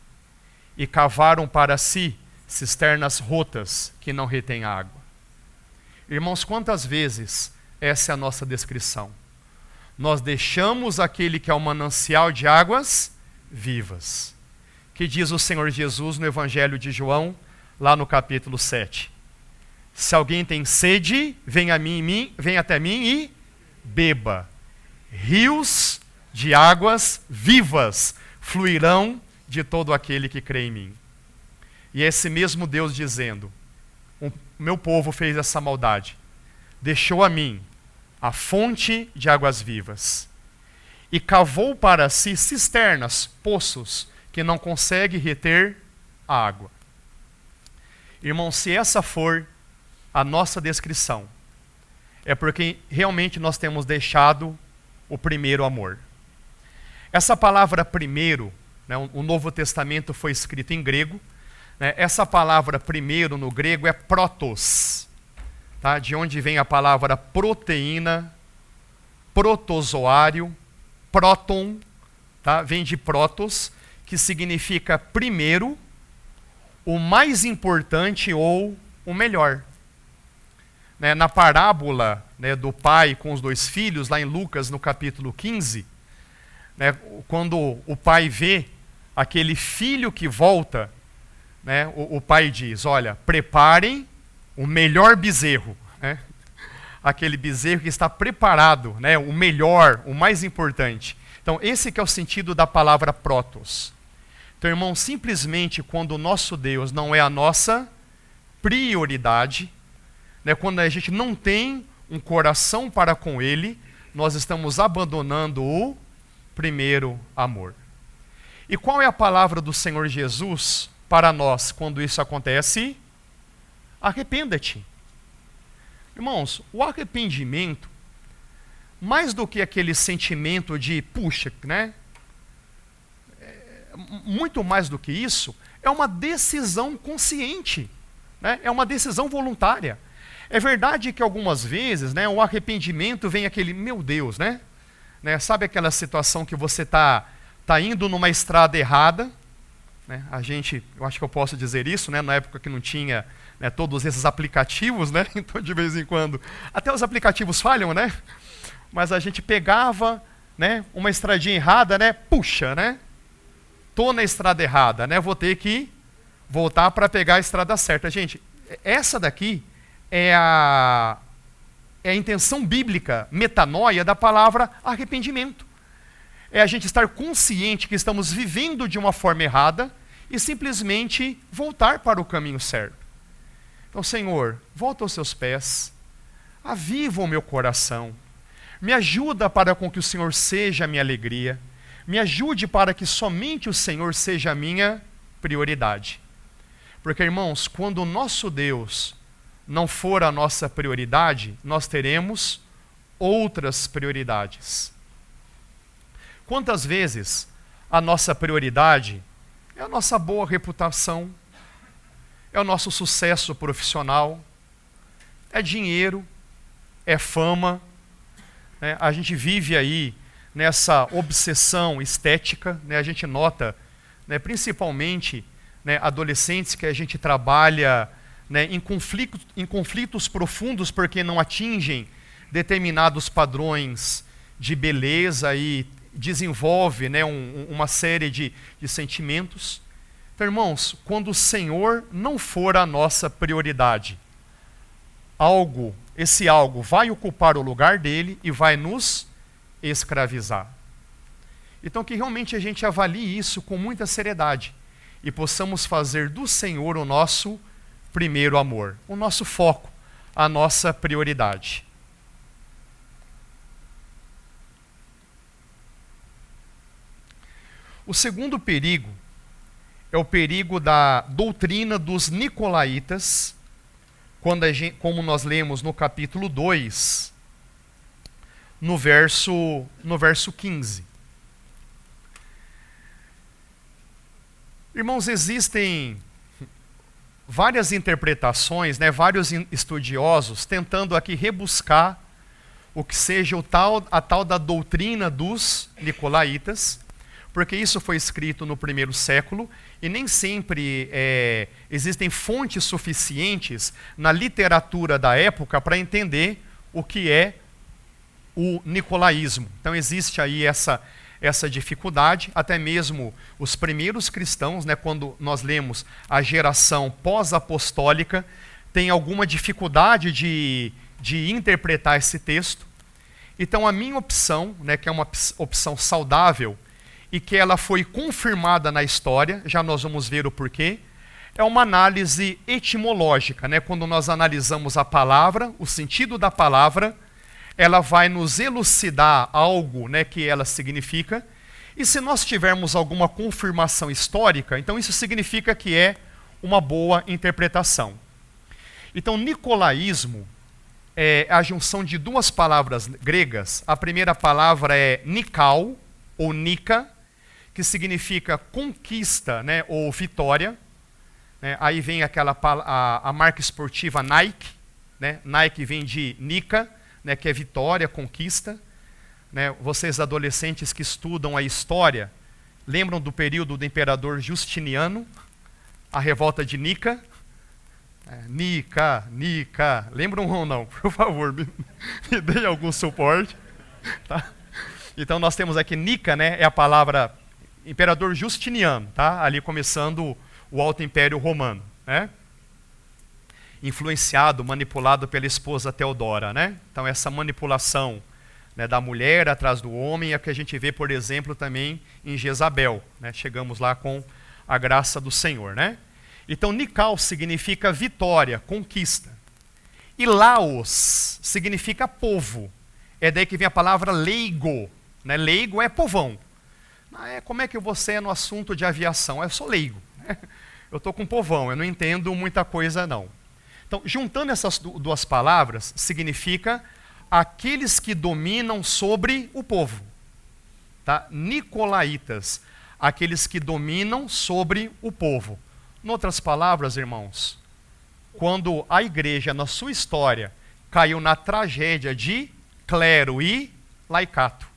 e cavaram para si cisternas rotas que não retêm água. Irmãos, quantas vezes essa é a nossa descrição? Nós deixamos aquele que é o manancial de águas vivas, que diz o Senhor Jesus no Evangelho de João, lá no capítulo 7. Se alguém tem sede, vem até mim e beba. Rios de águas vivas fluirão de todo aquele que crê em mim. E esse mesmo Deus dizendo, o meu povo fez essa maldade, deixou a mim a fonte de águas vivas e cavou para si cisternas, poços, que não consegue reter a água. Irmão, se essa for a nossa descrição, é porque realmente nós temos deixado o primeiro amor. Essa palavra primeiro, né, o Novo Testamento foi escrito em grego, né, essa palavra primeiro no grego é protos, tá, de onde vem a palavra proteína, protozoário, próton, tá, vem de protos, que significa primeiro, o mais importante ou o melhor. Né, na parábola, né, do pai com os 2 filhos, lá em Lucas, no capítulo 15, né, quando o pai vê aquele filho que volta, né, o pai diz, olha, preparem o melhor bezerro, né, aquele bezerro que está preparado, né, o melhor, o mais importante. Então, esse que é o sentido da palavra protos. Então, irmão, simplesmente quando o nosso Deus não é a nossa prioridade, né, quando a gente não tem um coração para com Ele, nós estamos abandonando o primeiro amor. E qual é a palavra do Senhor Jesus para nós quando isso acontece? Arrependa-te. Irmãos, o arrependimento, mais do que aquele sentimento de, puxa, né? Muito mais do que isso, é uma decisão consciente, né? É uma decisão voluntária. É verdade que algumas vezes, né, o arrependimento vem aquele, meu Deus, né? Sabe aquela situação que você está indo numa estrada errada, né? Eu acho que eu posso dizer isso, né? Na época que não tinha, né, todos esses aplicativos, né? Então de vez em quando, até os aplicativos falham, né? Mas a gente pegava, né, uma estradinha errada, né? Puxa, né? Tô na estrada errada, né? Vou ter que voltar para pegar a estrada certa. Gente, essa daqui é a intenção bíblica, metanoia, da palavra arrependimento. É a gente estar consciente que estamos vivendo de uma forma errada e simplesmente voltar para o caminho certo. Então, Senhor, volta aos seus pés, aviva o meu coração, me ajuda para com que o Senhor seja a minha alegria, me ajude para que somente o Senhor seja a minha prioridade. Porque, irmãos, quando o nosso Deus não for a nossa prioridade, nós teremos outras prioridades. Quantas vezes a nossa prioridade é a nossa boa reputação, é o nosso sucesso profissional, é dinheiro, é fama, né? A gente vive aí nessa obsessão estética, né? A gente nota, né, principalmente, né, adolescentes que a gente trabalha, né, em conflitos profundos porque não atingem determinados padrões de beleza e desenvolve, né, uma série de sentimentos. Então, irmãos, quando o Senhor não for a nossa prioridade, esse algo vai ocupar o lugar dele e vai nos escravizar. Então, que realmente a gente avalie isso com muita seriedade e possamos fazer do Senhor o nosso primeiro amor, o nosso foco, a nossa prioridade. O segundo perigo é o perigo da doutrina dos nicolaítas, como nós lemos no capítulo 2, no verso 15. Irmãos, existem várias interpretações, né, vários estudiosos tentando aqui rebuscar o que seja a tal da doutrina dos nicolaítas, porque isso foi escrito no primeiro século e nem sempre existem fontes suficientes na literatura da época para entender o que é o nicolaísmo. Então existe aí essa dificuldade, até mesmo os primeiros cristãos, né, quando nós lemos a geração pós-apostólica, tem alguma dificuldade de interpretar esse texto. Então a minha opção, né, que é uma opção saudável, e que ela foi confirmada na história, já nós vamos ver o porquê, é uma análise etimológica, né? Quando nós analisamos a palavra, o sentido da palavra, ela vai nos elucidar algo, né, que ela significa, e se nós tivermos alguma confirmação histórica, então isso significa que é uma boa interpretação. Então, nicolaísmo é a junção de duas palavras gregas. A primeira palavra é nikao, ou nika, que significa conquista, né, ou vitória. Né? Aí vem a marca esportiva Nike, né? Nike vem de nika, né, que é vitória, conquista. Né? Vocês adolescentes que estudam a história, lembram do período do imperador Justiniano, a revolta de Nika? Nika, lembram ou não? Por favor, me deem algum suporte. Tá? Então nós temos aqui Nika, né, é a palavra imperador Justiniano, tá? Ali começando o Alto Império Romano, né? Influenciado, manipulado pela esposa Teodora, né? Então essa manipulação, né, da mulher atrás do homem é que a gente vê, por exemplo, também em Jezabel, né? Chegamos lá com a graça do Senhor, né? Então Nikao significa vitória, conquista. E Laos significa povo. É daí que vem a palavra leigo, né? Leigo é povão. Como é que você é no assunto de aviação? Eu sou leigo, né? Eu estou com povão, eu não entendo muita coisa não. Então, juntando essas duas palavras, significa aqueles que dominam sobre o povo. Tá? Nicolaítas, aqueles que dominam sobre o povo. Em outras palavras, irmãos, quando a igreja, na sua história, caiu na tragédia de clero e laicato.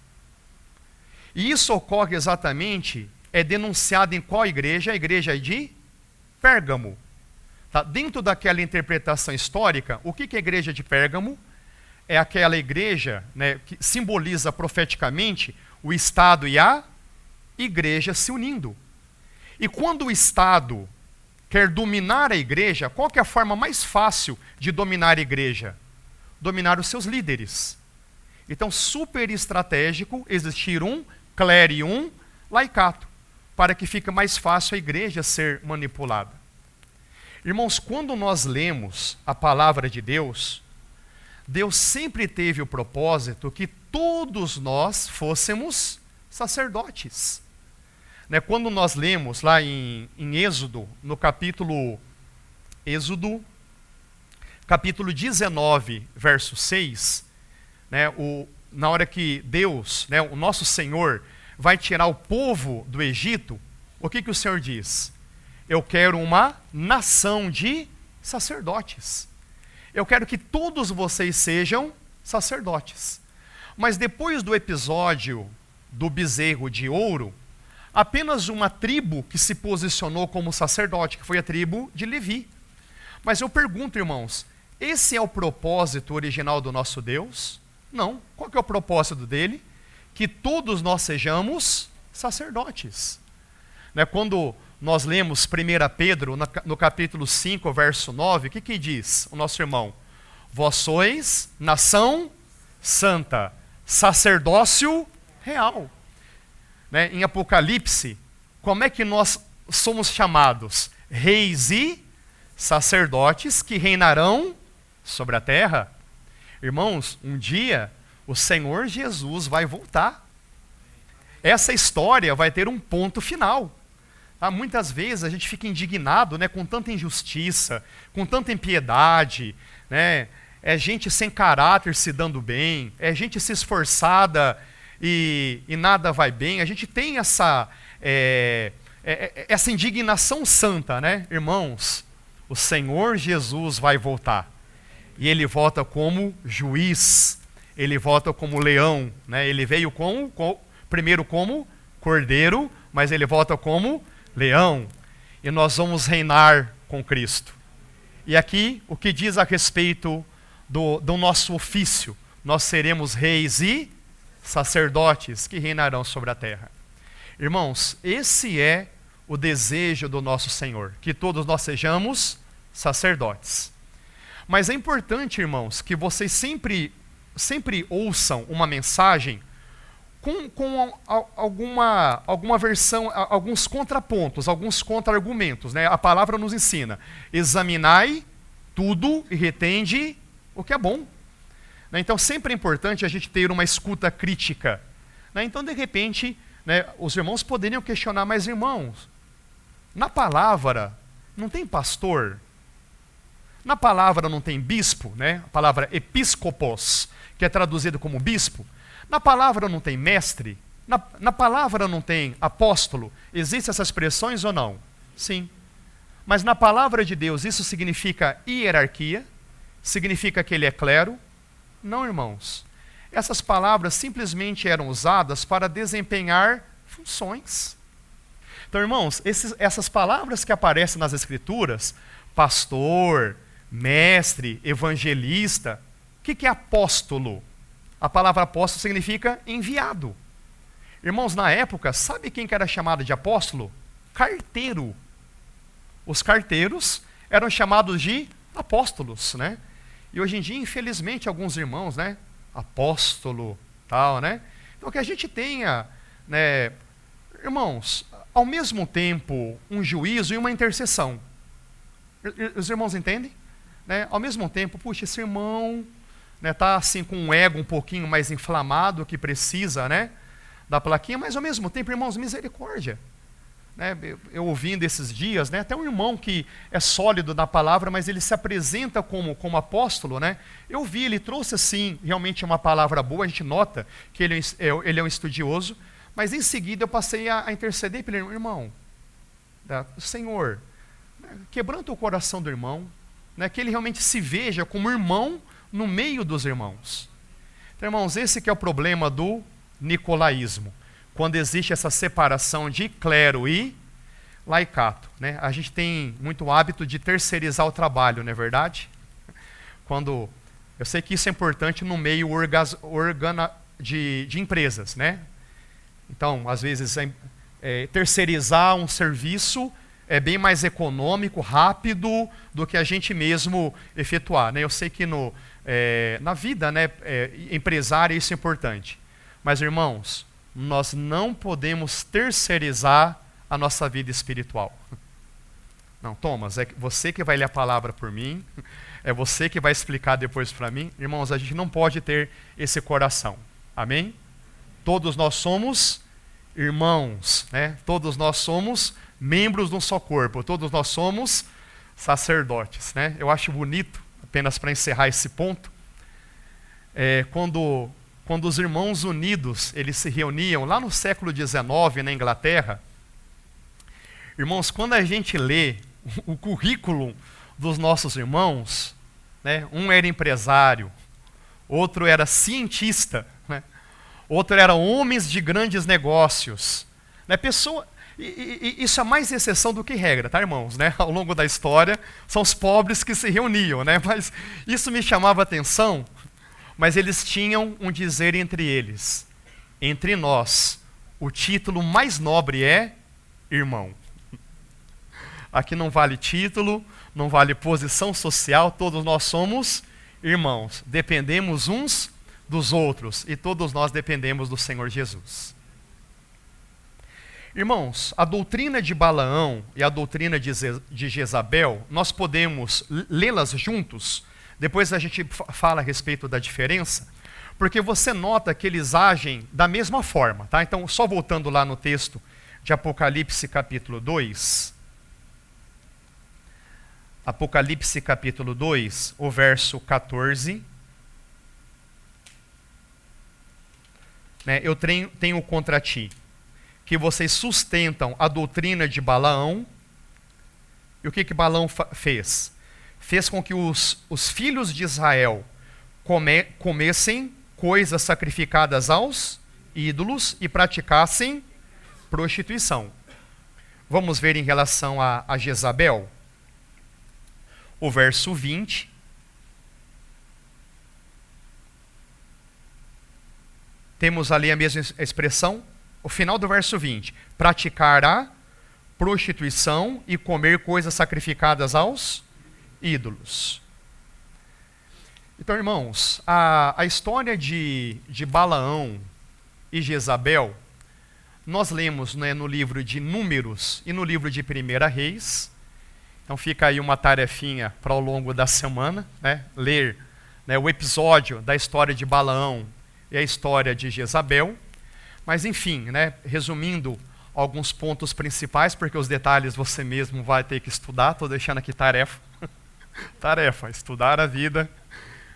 E isso ocorre exatamente é denunciada em qual igreja? A igreja de Pérgamo. Tá? Dentro daquela interpretação histórica, o que é a igreja de Pérgamo? É aquela igreja, né, que simboliza profeticamente o Estado e a igreja se unindo. E quando o Estado quer dominar a igreja, qual que é a forma mais fácil de dominar a igreja? Dominar os seus líderes. Então, super estratégico existir um clero e um laicato, para que fique mais fácil a igreja ser manipulada. Irmãos, quando nós lemos a palavra de Deus, Deus sempre teve o propósito que todos nós fôssemos sacerdotes. Né? Quando nós lemos lá em Êxodo, no capítulo 19, verso 6, né, na hora que Deus, né, o nosso Senhor, vai tirar o povo do Egito, o que o Senhor diz? Eu quero uma nação de sacerdotes. Eu quero que todos vocês sejam sacerdotes. Mas depois do episódio do bezerro de ouro, apenas uma tribo que se posicionou como sacerdote, que foi a tribo de Levi. Mas eu pergunto, irmãos, esse é o propósito original do nosso Deus? Não. Qual que é o propósito dele? Que todos nós sejamos sacerdotes. Né? Quando nós lemos 1 Pedro, no capítulo 5, verso 9, o que diz o nosso irmão? Vós sois nação santa, sacerdócio real. Né? Em Apocalipse, como é que nós somos chamados? Reis e sacerdotes que reinarão sobre a terra. Irmãos, um dia o Senhor Jesus vai voltar. Essa história vai ter um ponto final. Muitas vezes a gente fica indignado, né, com tanta injustiça, com tanta impiedade, né? É gente sem caráter se dando bem, é gente se esforçada e nada vai bem. A gente tem essa indignação santa, né? Irmãos, o Senhor Jesus vai voltar. E ele volta como juiz, ele volta como leão, né? Ele veio primeiro como cordeiro, mas ele volta como leão, e nós vamos reinar com Cristo. E aqui, o que diz a respeito do nosso ofício? Nós seremos reis e sacerdotes que reinarão sobre a terra. Irmãos, esse é o desejo do nosso Senhor, que todos nós sejamos sacerdotes. Mas é importante, irmãos, que vocês sempre ouçam uma mensagem com alguma versão, alguns contrapontos, alguns contra-argumentos. Né? A palavra nos ensina: examinai tudo e retende o que é bom. Né? Então sempre é importante a gente ter uma escuta crítica. Né? Então, de repente, né, os irmãos poderiam questionar: mas irmãos, na palavra não tem pastor? Na palavra não tem bispo? Né? A palavra episcopos, que é traduzido como bispo. Na palavra não tem mestre? Na palavra não tem apóstolo? Existem essas expressões ou não? Sim. Mas na palavra de Deus isso significa hierarquia? Significa que ele é clero? Não, irmãos. Essas palavras simplesmente eram usadas para desempenhar funções. Então, irmãos, essas palavras que aparecem nas Escrituras, pastor, mestre, evangelista, o que é apóstolo? A palavra apóstolo significa enviado. Irmãos, na época, sabe quem que era chamado de apóstolo? Carteiro. Os carteiros eram chamados de apóstolos, né? E hoje em dia, infelizmente, alguns irmãos, né? Apóstolo, tal, né? Então, que a gente tenha, né, irmãos, ao mesmo tempo, um juízo e uma intercessão. Os irmãos entendem? Né? Ao mesmo tempo, puxa, esse irmão está assim com um ego um pouquinho mais inflamado, que precisa, né, da plaquinha, mas ao mesmo tempo, irmãos, misericórdia. Né? Eu ouvindo esses dias, né, até um irmão que é sólido na palavra, mas ele se apresenta como apóstolo, né? Eu vi, ele trouxe assim, realmente uma palavra boa, a gente nota que ele é um estudioso, mas em seguida eu passei a interceder pelo irmão. Senhor, quebranta o coração do irmão, né, que ele realmente se veja como irmão no meio dos irmãos. Então, irmãos, esse que é o problema do nicolaísmo. quando existe essa separação de clero e laicato, né? A gente tem muito hábito de terceirizar o trabalho, não é verdade? Eu sei que isso é importante no meio de empresas, né? Então, às vezes, terceirizar um serviço é bem mais econômico, rápido, do que a gente mesmo efetuar, né? Eu sei que na vida, né, empresária isso é importante. Mas, irmãos, nós não podemos terceirizar a nossa vida espiritual. Não, Thomas, é você que vai ler a palavra por mim, é você que vai explicar depois para mim. Irmãos, a gente não pode ter esse coração. Amém? Todos nós somos irmãos, né? Todos nós somos membros de um só corpo, todos nós somos sacerdotes, né? Eu acho bonito, apenas para encerrar esse ponto, quando os irmãos unidos, eles se reuniam lá no século XIX, na Inglaterra. Irmãos, quando a gente lê o currículo dos nossos irmãos, né, um era empresário, outro era cientista, né, outro era homens de grandes negócios, né, isso é mais exceção do que regra, tá, irmãos? Né? Ao longo da história, são os pobres que se reuniam, né? Mas isso me chamava a atenção, mas eles tinham um dizer entre eles: entre nós, o título mais nobre é irmão. Aqui não vale título, não vale posição social, todos nós somos irmãos. Dependemos uns dos outros e todos nós dependemos do Senhor Jesus. Irmãos, a doutrina de Balaão e a doutrina de Jezabel, nós podemos lê-las juntos, depois a gente fala a respeito da diferença, porque você nota que eles agem da mesma forma, tá? Então, só voltando lá no texto de Apocalipse capítulo 2, Apocalipse capítulo 2, o verso 14. Né, eu tenho contra ti que vocês sustentam a doutrina de Balaão. E o que Balaão fez? Fez com que os filhos de Israel comessem coisas sacrificadas aos ídolos e praticassem prostituição. Vamos ver em relação a Jezabel. O verso 20. Temos ali a mesma expressão. O final do verso 20. Praticar a prostituição e comer coisas sacrificadas aos ídolos. Então, irmãos, a história de Balaão e Jezabel, nós lemos, né, no livro de Números e no livro de 1 Reis. Então fica aí uma tarefinha para ao longo da semana, né, ler, né, o episódio da história de Balaão e a história de Jezabel. Mas enfim, né, resumindo alguns pontos principais, porque os detalhes você mesmo vai ter que estudar. Estou deixando aqui tarefa. Tarefa, estudar a vida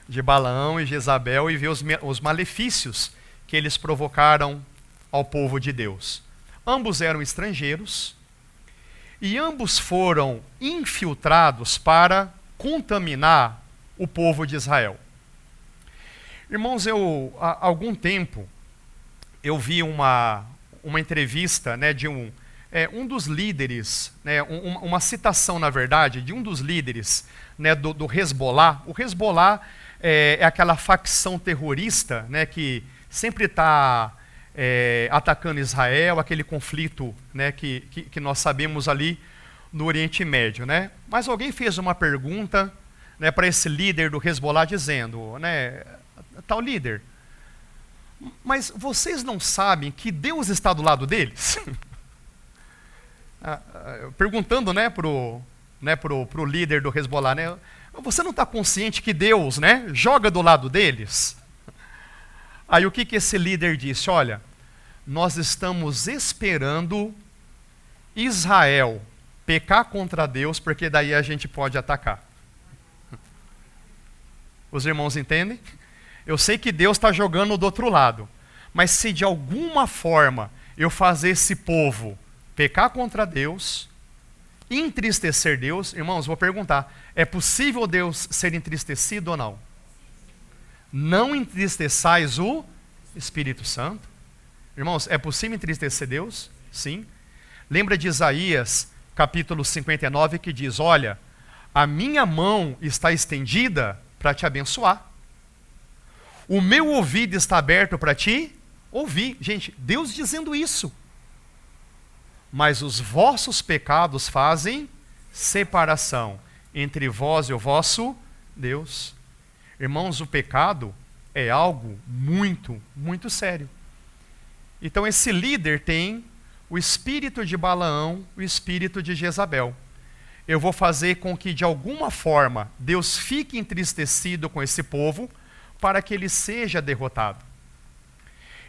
de Balaão e Jezabel e ver os malefícios que eles provocaram ao povo de Deus. Ambos eram estrangeiros e ambos foram infiltrados para contaminar o povo de Israel. Irmãos, há algum tempo eu vi uma entrevista, né, de um dos líderes, né, uma citação, na verdade, de um dos líderes, né, do Hezbollah. O Hezbollah é aquela facção terrorista, né, que sempre está atacando Israel, aquele conflito, né, que nós sabemos ali no Oriente Médio. Né? Mas alguém fez uma pergunta, né, para esse líder do Hezbollah, dizendo, né, tal líder, mas vocês não sabem que Deus está do lado deles? Perguntando, né, pro líder do Hezbollah, né, você não está consciente que Deus, né, joga do lado deles? Aí o que esse líder disse? Olha, nós estamos esperando Israel pecar contra Deus, porque daí a gente pode atacar. Os irmãos entendem? Eu sei que Deus está jogando do outro lado, mas se de alguma forma eu fazer esse povo pecar contra Deus, entristecer Deus, irmãos, vou perguntar, é possível Deus ser entristecido ou não? Não entristeçais o Espírito Santo. Irmãos, é possível entristecer Deus? Sim. Lembra de Isaías, capítulo 59, que diz: olha, a minha mão está estendida para te abençoar. O meu ouvido está aberto para te ouvir. Gente, Deus dizendo isso. Mas os vossos pecados fazem separação entre vós e o vosso Deus. Irmãos, o pecado é algo muito, muito sério. Então esse líder tem o espírito de Balaão, o espírito de Jezabel. Eu vou fazer com que de alguma forma Deus fique entristecido com esse povo para que ele seja derrotado.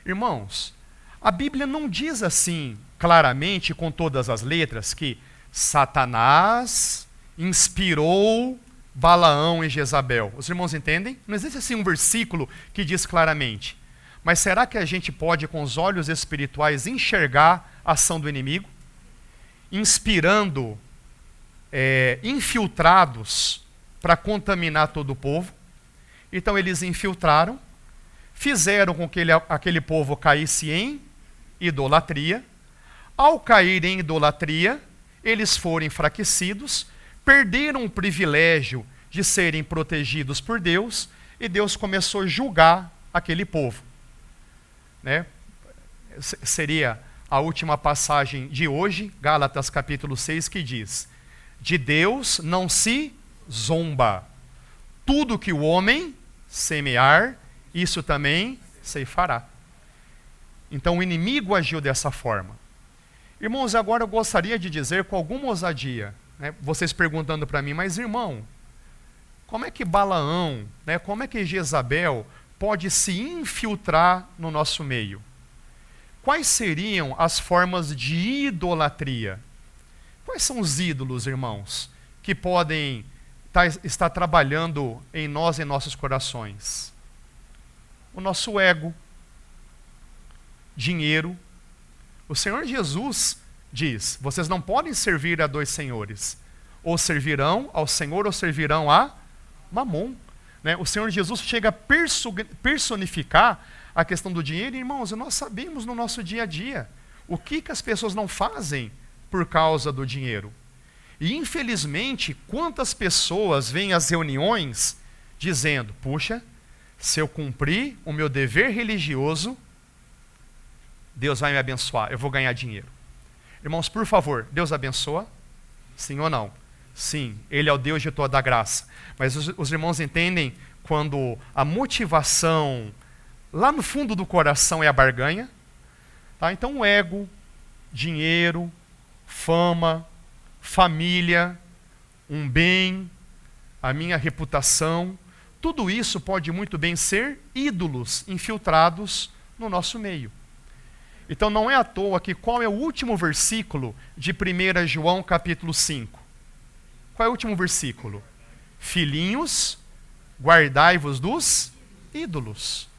Irmãos, a Bíblia não diz assim claramente, com todas as letras, que Satanás inspirou Balaão e Jezabel. Os irmãos entendem? Não existe assim um versículo que diz claramente. Mas será que a gente pode, com os olhos espirituais, enxergar a ação do inimigo? Inspirando infiltrados para contaminar todo o povo. Então eles infiltraram, fizeram com que aquele povo caísse em idolatria. Ao cair em idolatria, eles foram enfraquecidos, perderam o privilégio de serem protegidos por Deus, e Deus começou a julgar aquele povo. Né? Seria a última passagem de hoje, Gálatas capítulo 6, que diz: de Deus não se zomba. Tudo que o homem semear, isso também ceifará. Então o inimigo agiu dessa forma. Irmãos, agora eu gostaria de dizer com alguma ousadia, né, vocês perguntando para mim, mas irmão, como é que Balaão, né, como é que Jezabel pode se infiltrar no nosso meio? Quais seriam as formas de idolatria? Quais são os ídolos, irmãos, que podem estar trabalhando em nós, em nossos corações? O nosso ego, dinheiro. O Senhor Jesus diz: vocês não podem servir a dois senhores. Ou servirão ao Senhor ou servirão a Mamon. Né? O Senhor Jesus chega a personificar a questão do dinheiro. Irmãos, nós sabemos no nosso dia a dia o que as pessoas não fazem por causa do dinheiro. E infelizmente, quantas pessoas vêm às reuniões dizendo: puxa, se eu cumprir o meu dever religioso, Deus vai me abençoar, eu vou ganhar dinheiro. Irmãos, por favor, Deus abençoa? Sim ou não? Sim, Ele é o Deus de toda a graça. Mas os irmãos entendem quando a motivação lá no fundo do coração é a barganha? Tá? Então o ego, dinheiro, fama, família, um bem, a minha reputação, tudo isso pode muito bem ser ídolos infiltrados no nosso meio. Então não é à toa que qual é o último versículo de 1 João capítulo 5? Qual é o último versículo? Filhinhos, guardai-vos dos ídolos.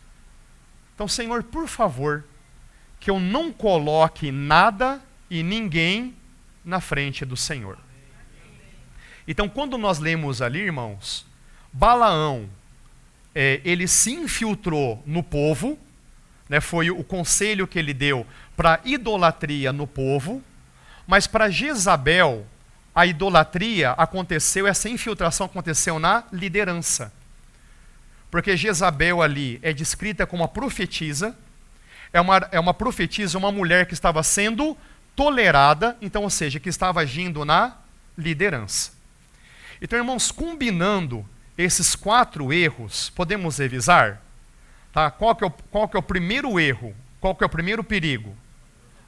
Então, Senhor, por favor, que eu não coloque nada e ninguém na frente do Senhor. Então, quando nós lemos ali, irmãos, Balaão, ele se infiltrou no povo, né, foi o conselho que ele deu para idolatria no povo, mas para Jezabel, a idolatria aconteceu, essa infiltração aconteceu na liderança. Porque Jezabel ali é descrita como uma profetisa, é uma profetisa, uma mulher que estava sendo tolerada, então, ou seja, que estava agindo na liderança. Então, irmãos, combinando esses 4 erros, podemos revisar? Tá? Qual que é o primeiro erro? Qual que é o primeiro perigo?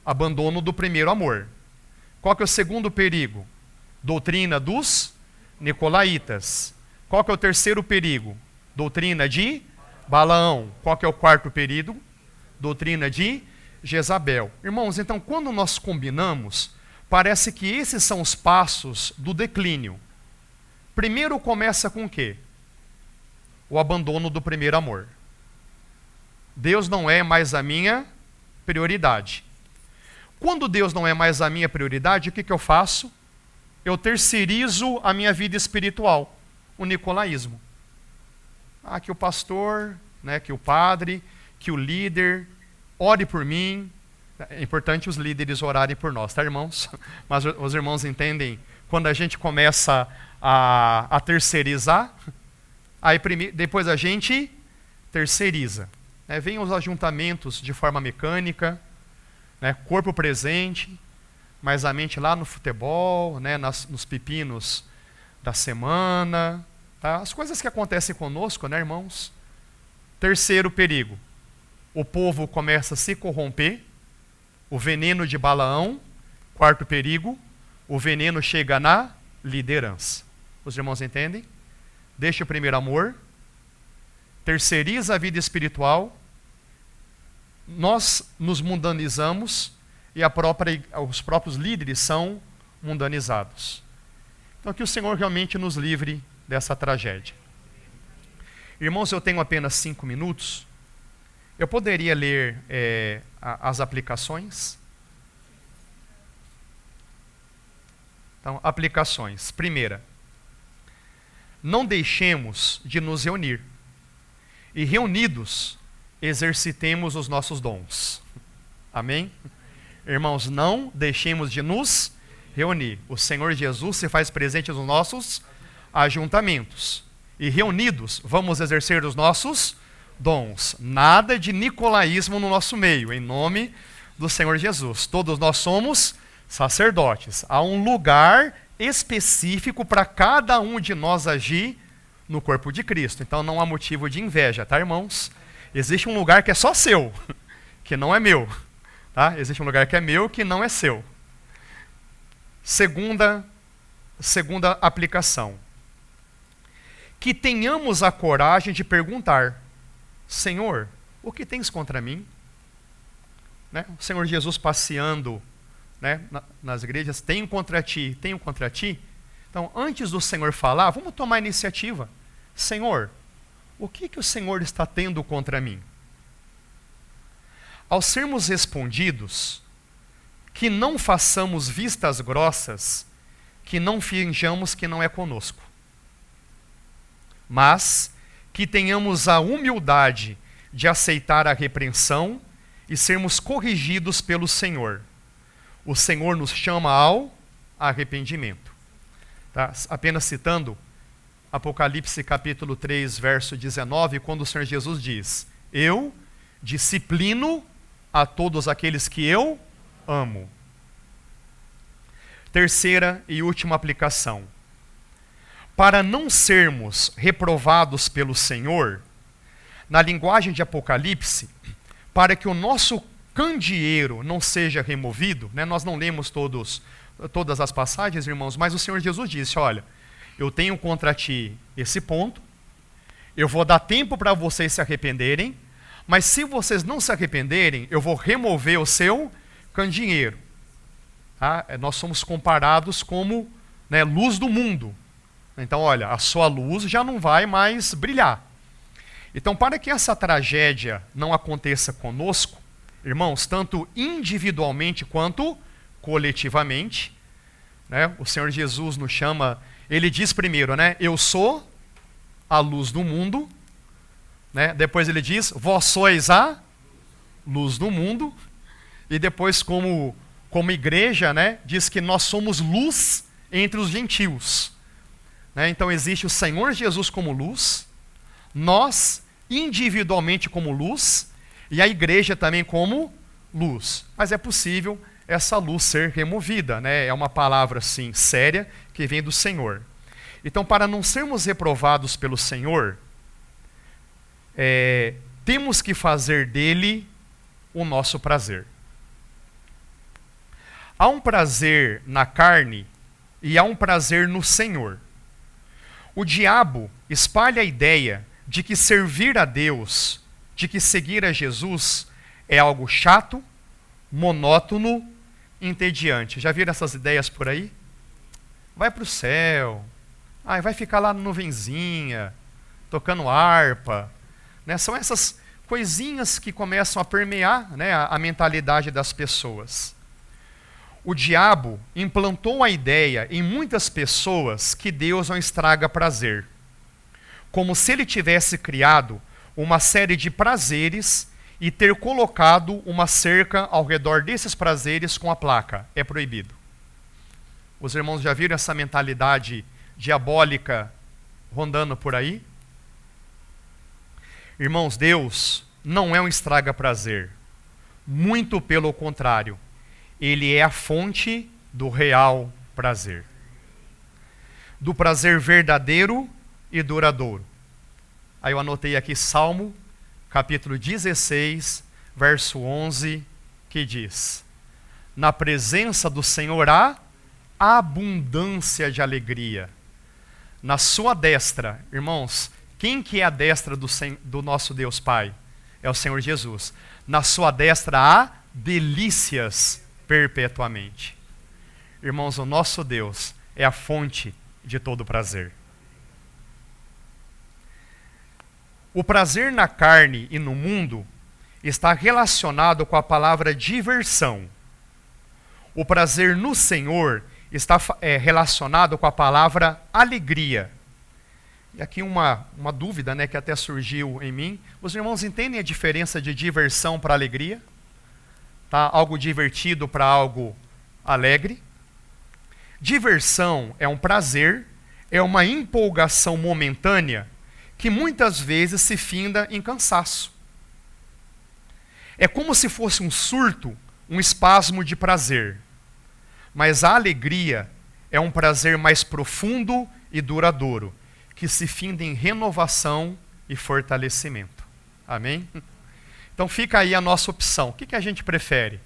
Abandono do primeiro amor. Qual que é o segundo perigo? Doutrina dos nicolaítas. Qual que é o terceiro perigo? Doutrina de Balaão. Qual que é o quarto perigo? Doutrina de Jezabel. Irmãos, então quando nós combinamos, parece que esses são os passos do declínio. Primeiro começa com o quê? O abandono do primeiro amor. Deus não é mais a minha prioridade. Quando Deus não é mais a minha prioridade, o que eu faço? Eu terceirizo a minha vida espiritual, o nicolaísmo. Que o pastor, né, que o padre, que o líder ore por mim. É importante os líderes orarem por nós, tá, irmãos? Mas os irmãos entendem, quando a gente começa a terceirizar, aí depois a gente terceiriza. Vem os ajuntamentos de forma mecânica, corpo presente, mas a mente lá no futebol, nos pepinos da semana, tá? As coisas que acontecem conosco, irmãos? Terceiro perigo, o povo começa a se corromper, o veneno de Balaão. Quarto perigo, o veneno chega na liderança. Os irmãos entendem? Deixa o primeiro amor, terceiriza a vida espiritual, nós nos mundanizamos e os próprios líderes são mundanizados. Então que o Senhor realmente nos livre dessa tragédia. Irmãos, eu tenho apenas 5 minutos. Eu poderia ler as aplicações? Então, aplicações. Primeira, não deixemos de nos reunir. E reunidos, exercitemos os nossos dons. Amém? Irmãos, não deixemos de nos reunir. O Senhor Jesus se faz presente nos nossos ajuntamentos. E reunidos, vamos exercer os nossos dons. Nada de nicolaísmo no nosso meio, em nome do Senhor Jesus. Todos nós somos sacerdotes. Há um lugar específico para cada um de nós agir no corpo de Cristo. Então não há motivo de inveja, tá, irmãos? Existe um lugar que é só seu, que não é meu. Tá? Existe um lugar que é meu, que não é seu. Segunda aplicação. Que tenhamos a coragem de perguntar: Senhor, o que tens contra mim? O Senhor Jesus passeando nas igrejas, tenho contra ti, tenho contra ti. Então, antes do Senhor falar, vamos tomar a iniciativa. Senhor, o que o Senhor está tendo contra mim? Ao sermos respondidos, que não façamos vistas grossas, que não finjamos que não é conosco, mas que tenhamos a humildade de aceitar a repreensão e sermos corrigidos pelo Senhor. O Senhor nos chama ao arrependimento. Tá? Apenas citando Apocalipse capítulo 3, verso 19, quando o Senhor Jesus diz: eu disciplino a todos aqueles que eu amo. Terceira e última aplicação. Para não sermos reprovados pelo Senhor, na linguagem de Apocalipse, para que o nosso candeeiro não seja removido, nós não lemos todas as passagens, irmãos, mas o Senhor Jesus disse: olha, eu tenho contra ti esse ponto, eu vou dar tempo para vocês se arrependerem, mas se vocês não se arrependerem, eu vou remover o seu candeeiro. Tá? Nós somos comparados como luz do mundo. Então, olha, a sua luz já não vai mais brilhar. Então, para que essa tragédia não aconteça conosco, irmãos, tanto individualmente quanto coletivamente, o Senhor Jesus nos chama, ele diz primeiro, eu sou a luz do mundo, depois ele diz, vós sois a luz do mundo, e depois como igreja, diz que nós somos luz entre os gentios. Então existe o Senhor Jesus como luz, nós individualmente como luz, e a igreja também como luz. Mas é possível essa luz ser removida, É uma palavra assim séria que vem do Senhor. Então, para não sermos reprovados pelo Senhor, temos que fazer dele o nosso prazer. Há um prazer na carne e há um prazer no Senhor. O diabo espalha a ideia de que servir a Deus, de que seguir a Jesus é algo chato, monótono, entediante. Já viram essas ideias por aí? Vai para o céu, vai ficar lá na nuvenzinha, tocando harpa. São essas coisinhas que começam a permear a mentalidade das pessoas. O diabo implantou a ideia em muitas pessoas que Deus não estraga prazer, como se ele tivesse criado uma série de prazeres e ter colocado uma cerca ao redor desses prazeres com a placa: é proibido. Os irmãos já viram essa mentalidade diabólica rondando por aí? Irmãos, Deus não é um estraga-prazer. Muito pelo contrário. Ele é a fonte do real prazer. Do prazer verdadeiro e duradouro. Aí eu anotei aqui Salmo, capítulo 16, verso 11, que diz: na presença do Senhor há abundância de alegria. Na sua destra, irmãos, quem que é a destra do nosso Deus Pai? É o Senhor Jesus. Na sua destra há delícias perpetuamente. Irmãos, o nosso Deus é a fonte de todo prazer. O prazer na carne e no mundo está relacionado com a palavra diversão. O prazer no Senhor está relacionado com a palavra alegria. E aqui uma dúvida, né, que até surgiu em mim. Os irmãos entendem a diferença de diversão para alegria? Tá? Algo divertido para algo alegre. Diversão é um prazer, é uma empolgação momentânea que muitas vezes se finda em cansaço. É como se fosse um surto, um espasmo de prazer. Mas a alegria é um prazer mais profundo e duradouro, que se finda em renovação e fortalecimento. Amém? Então fica aí a nossa opção. O que a gente prefere?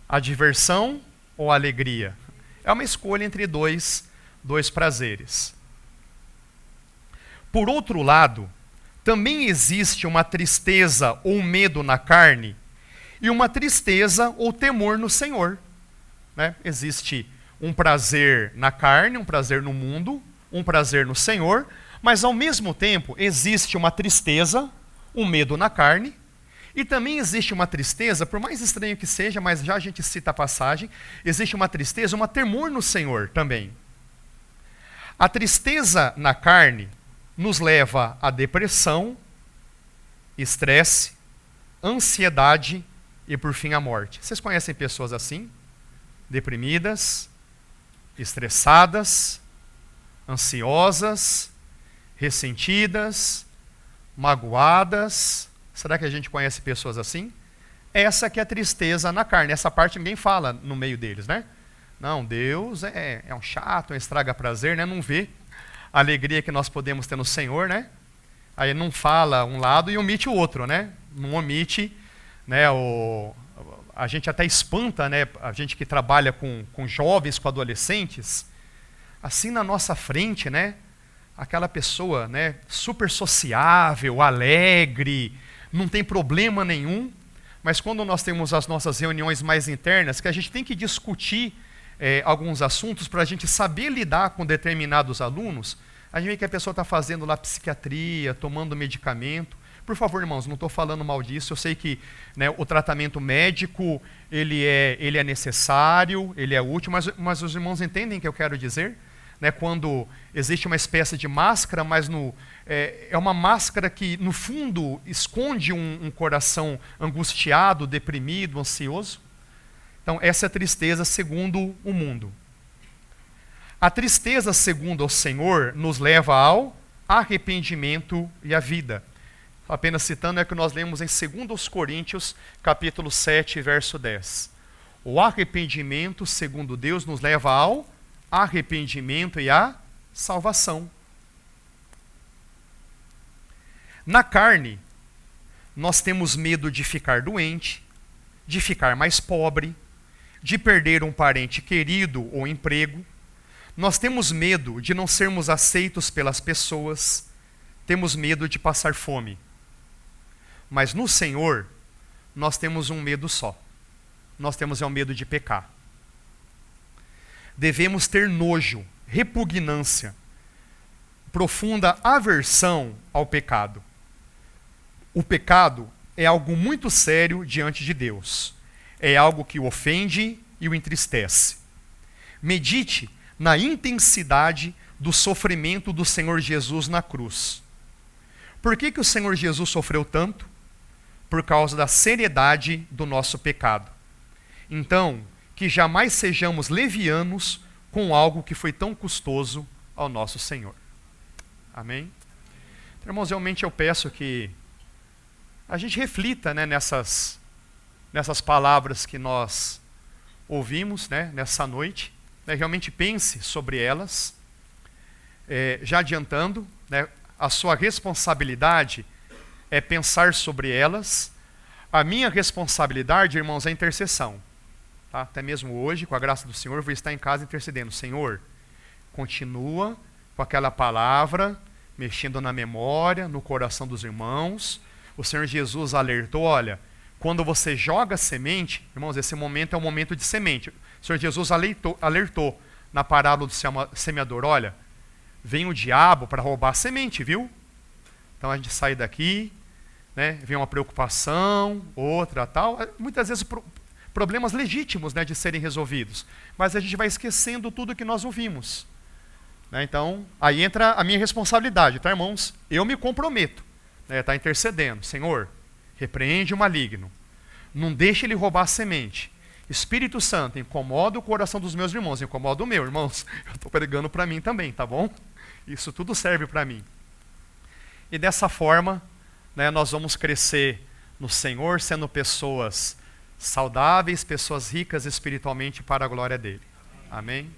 A diversão ou a alegria? É uma escolha entre dois prazeres. Por outro lado, também existe uma tristeza ou medo na carne e uma tristeza ou temor no Senhor. Né? Existe um prazer na carne, um prazer no mundo, um prazer no Senhor, mas ao mesmo tempo existe uma tristeza, um medo na carne, e também existe uma tristeza, por mais estranho que seja, mas já a gente cita a passagem, existe uma tristeza, um temor no Senhor também. A tristeza na carne nos leva à depressão, estresse, ansiedade e, por fim, à morte. Vocês conhecem pessoas assim? Deprimidas, estressadas, ansiosas, ressentidas, magoadas. Será que a gente conhece pessoas assim? Essa que é a tristeza na carne. Essa parte ninguém fala no meio deles, né? Não, Deus é um chato, um estraga-prazer, né? Não vê a alegria que nós podemos ter no Senhor, né? Aí não fala um lado e omite o outro, né? Não omite, né? A gente até espanta, né? A gente que trabalha com jovens, com adolescentes, assim na nossa frente, né? Aquela pessoa, né? Super sociável, alegre, não tem problema nenhum, mas quando nós temos as nossas reuniões mais internas, que a gente tem que discutir alguns assuntos para a gente saber lidar com determinados alunos, a gente vê que a pessoa está fazendo lá psiquiatria, tomando medicamento. Por favor, irmãos, não estou falando mal disso, eu sei que, né, o tratamento médico ele é necessário, ele é útil, mas os irmãos entendem o que eu quero dizer? Né, quando existe uma espécie de máscara, mas é uma máscara que, no fundo, esconde um coração angustiado, deprimido, ansioso. Então, essa é a tristeza segundo o mundo. A tristeza segundo o Senhor nos leva ao arrependimento e à vida. Apenas citando, é que nós lemos em 2 Coríntios, capítulo 7, verso 10. O arrependimento, segundo Deus, nos leva ao arrependimento e à salvação. Na carne, nós temos medo de ficar doente, de ficar mais pobre, de perder um parente querido ou emprego. Nós temos medo de não sermos aceitos pelas pessoas, temos medo de passar fome. Mas no Senhor, nós temos um medo só. Nós temos o medo de pecar. Devemos ter nojo, repugnância, profunda aversão ao pecado. O pecado é algo muito sério diante de Deus. É algo que o ofende e o entristece. Medite na intensidade do sofrimento do Senhor Jesus na cruz. Por que o Senhor Jesus sofreu tanto? por causa da seriedade do nosso pecado. Então, que jamais sejamos levianos com algo que foi tão custoso ao nosso Senhor. Amém? Então, irmãos, realmente eu peço que a gente reflita, né, nessas palavras que nós ouvimos, né, nessa noite, né, realmente pense sobre elas, já adiantando, né, a sua responsabilidade é pensar sobre elas. A minha responsabilidade, irmãos, é a intercessão. Tá? Até mesmo hoje, com a graça do Senhor, eu vou estar em casa intercedendo. Senhor, continua com aquela palavra, mexendo na memória, no coração dos irmãos. O Senhor Jesus alertou, olha, quando você joga semente, irmãos, esse momento é um momento de semente. O Senhor Jesus alertou na parábola do semeador, olha, vem o diabo para roubar a semente, viu? Então a gente sai daqui, né, vem uma preocupação, outra, tal. Muitas vezes problemas legítimos, né, de serem resolvidos. Mas a gente vai esquecendo tudo que nós ouvimos. Né? Então, aí entra a minha responsabilidade, tá, irmãos? Eu me comprometo, né, tá intercedendo. Senhor, repreende o maligno. Não deixe ele roubar a semente. Espírito Santo, incomoda o coração dos meus irmãos, incomoda o meu, irmãos. Eu estou pregando para mim também, tá bom? Isso tudo serve para mim. E dessa forma, né, nós vamos crescer no Senhor, sendo pessoas saudáveis, pessoas ricas espiritualmente para a glória dele. Amém?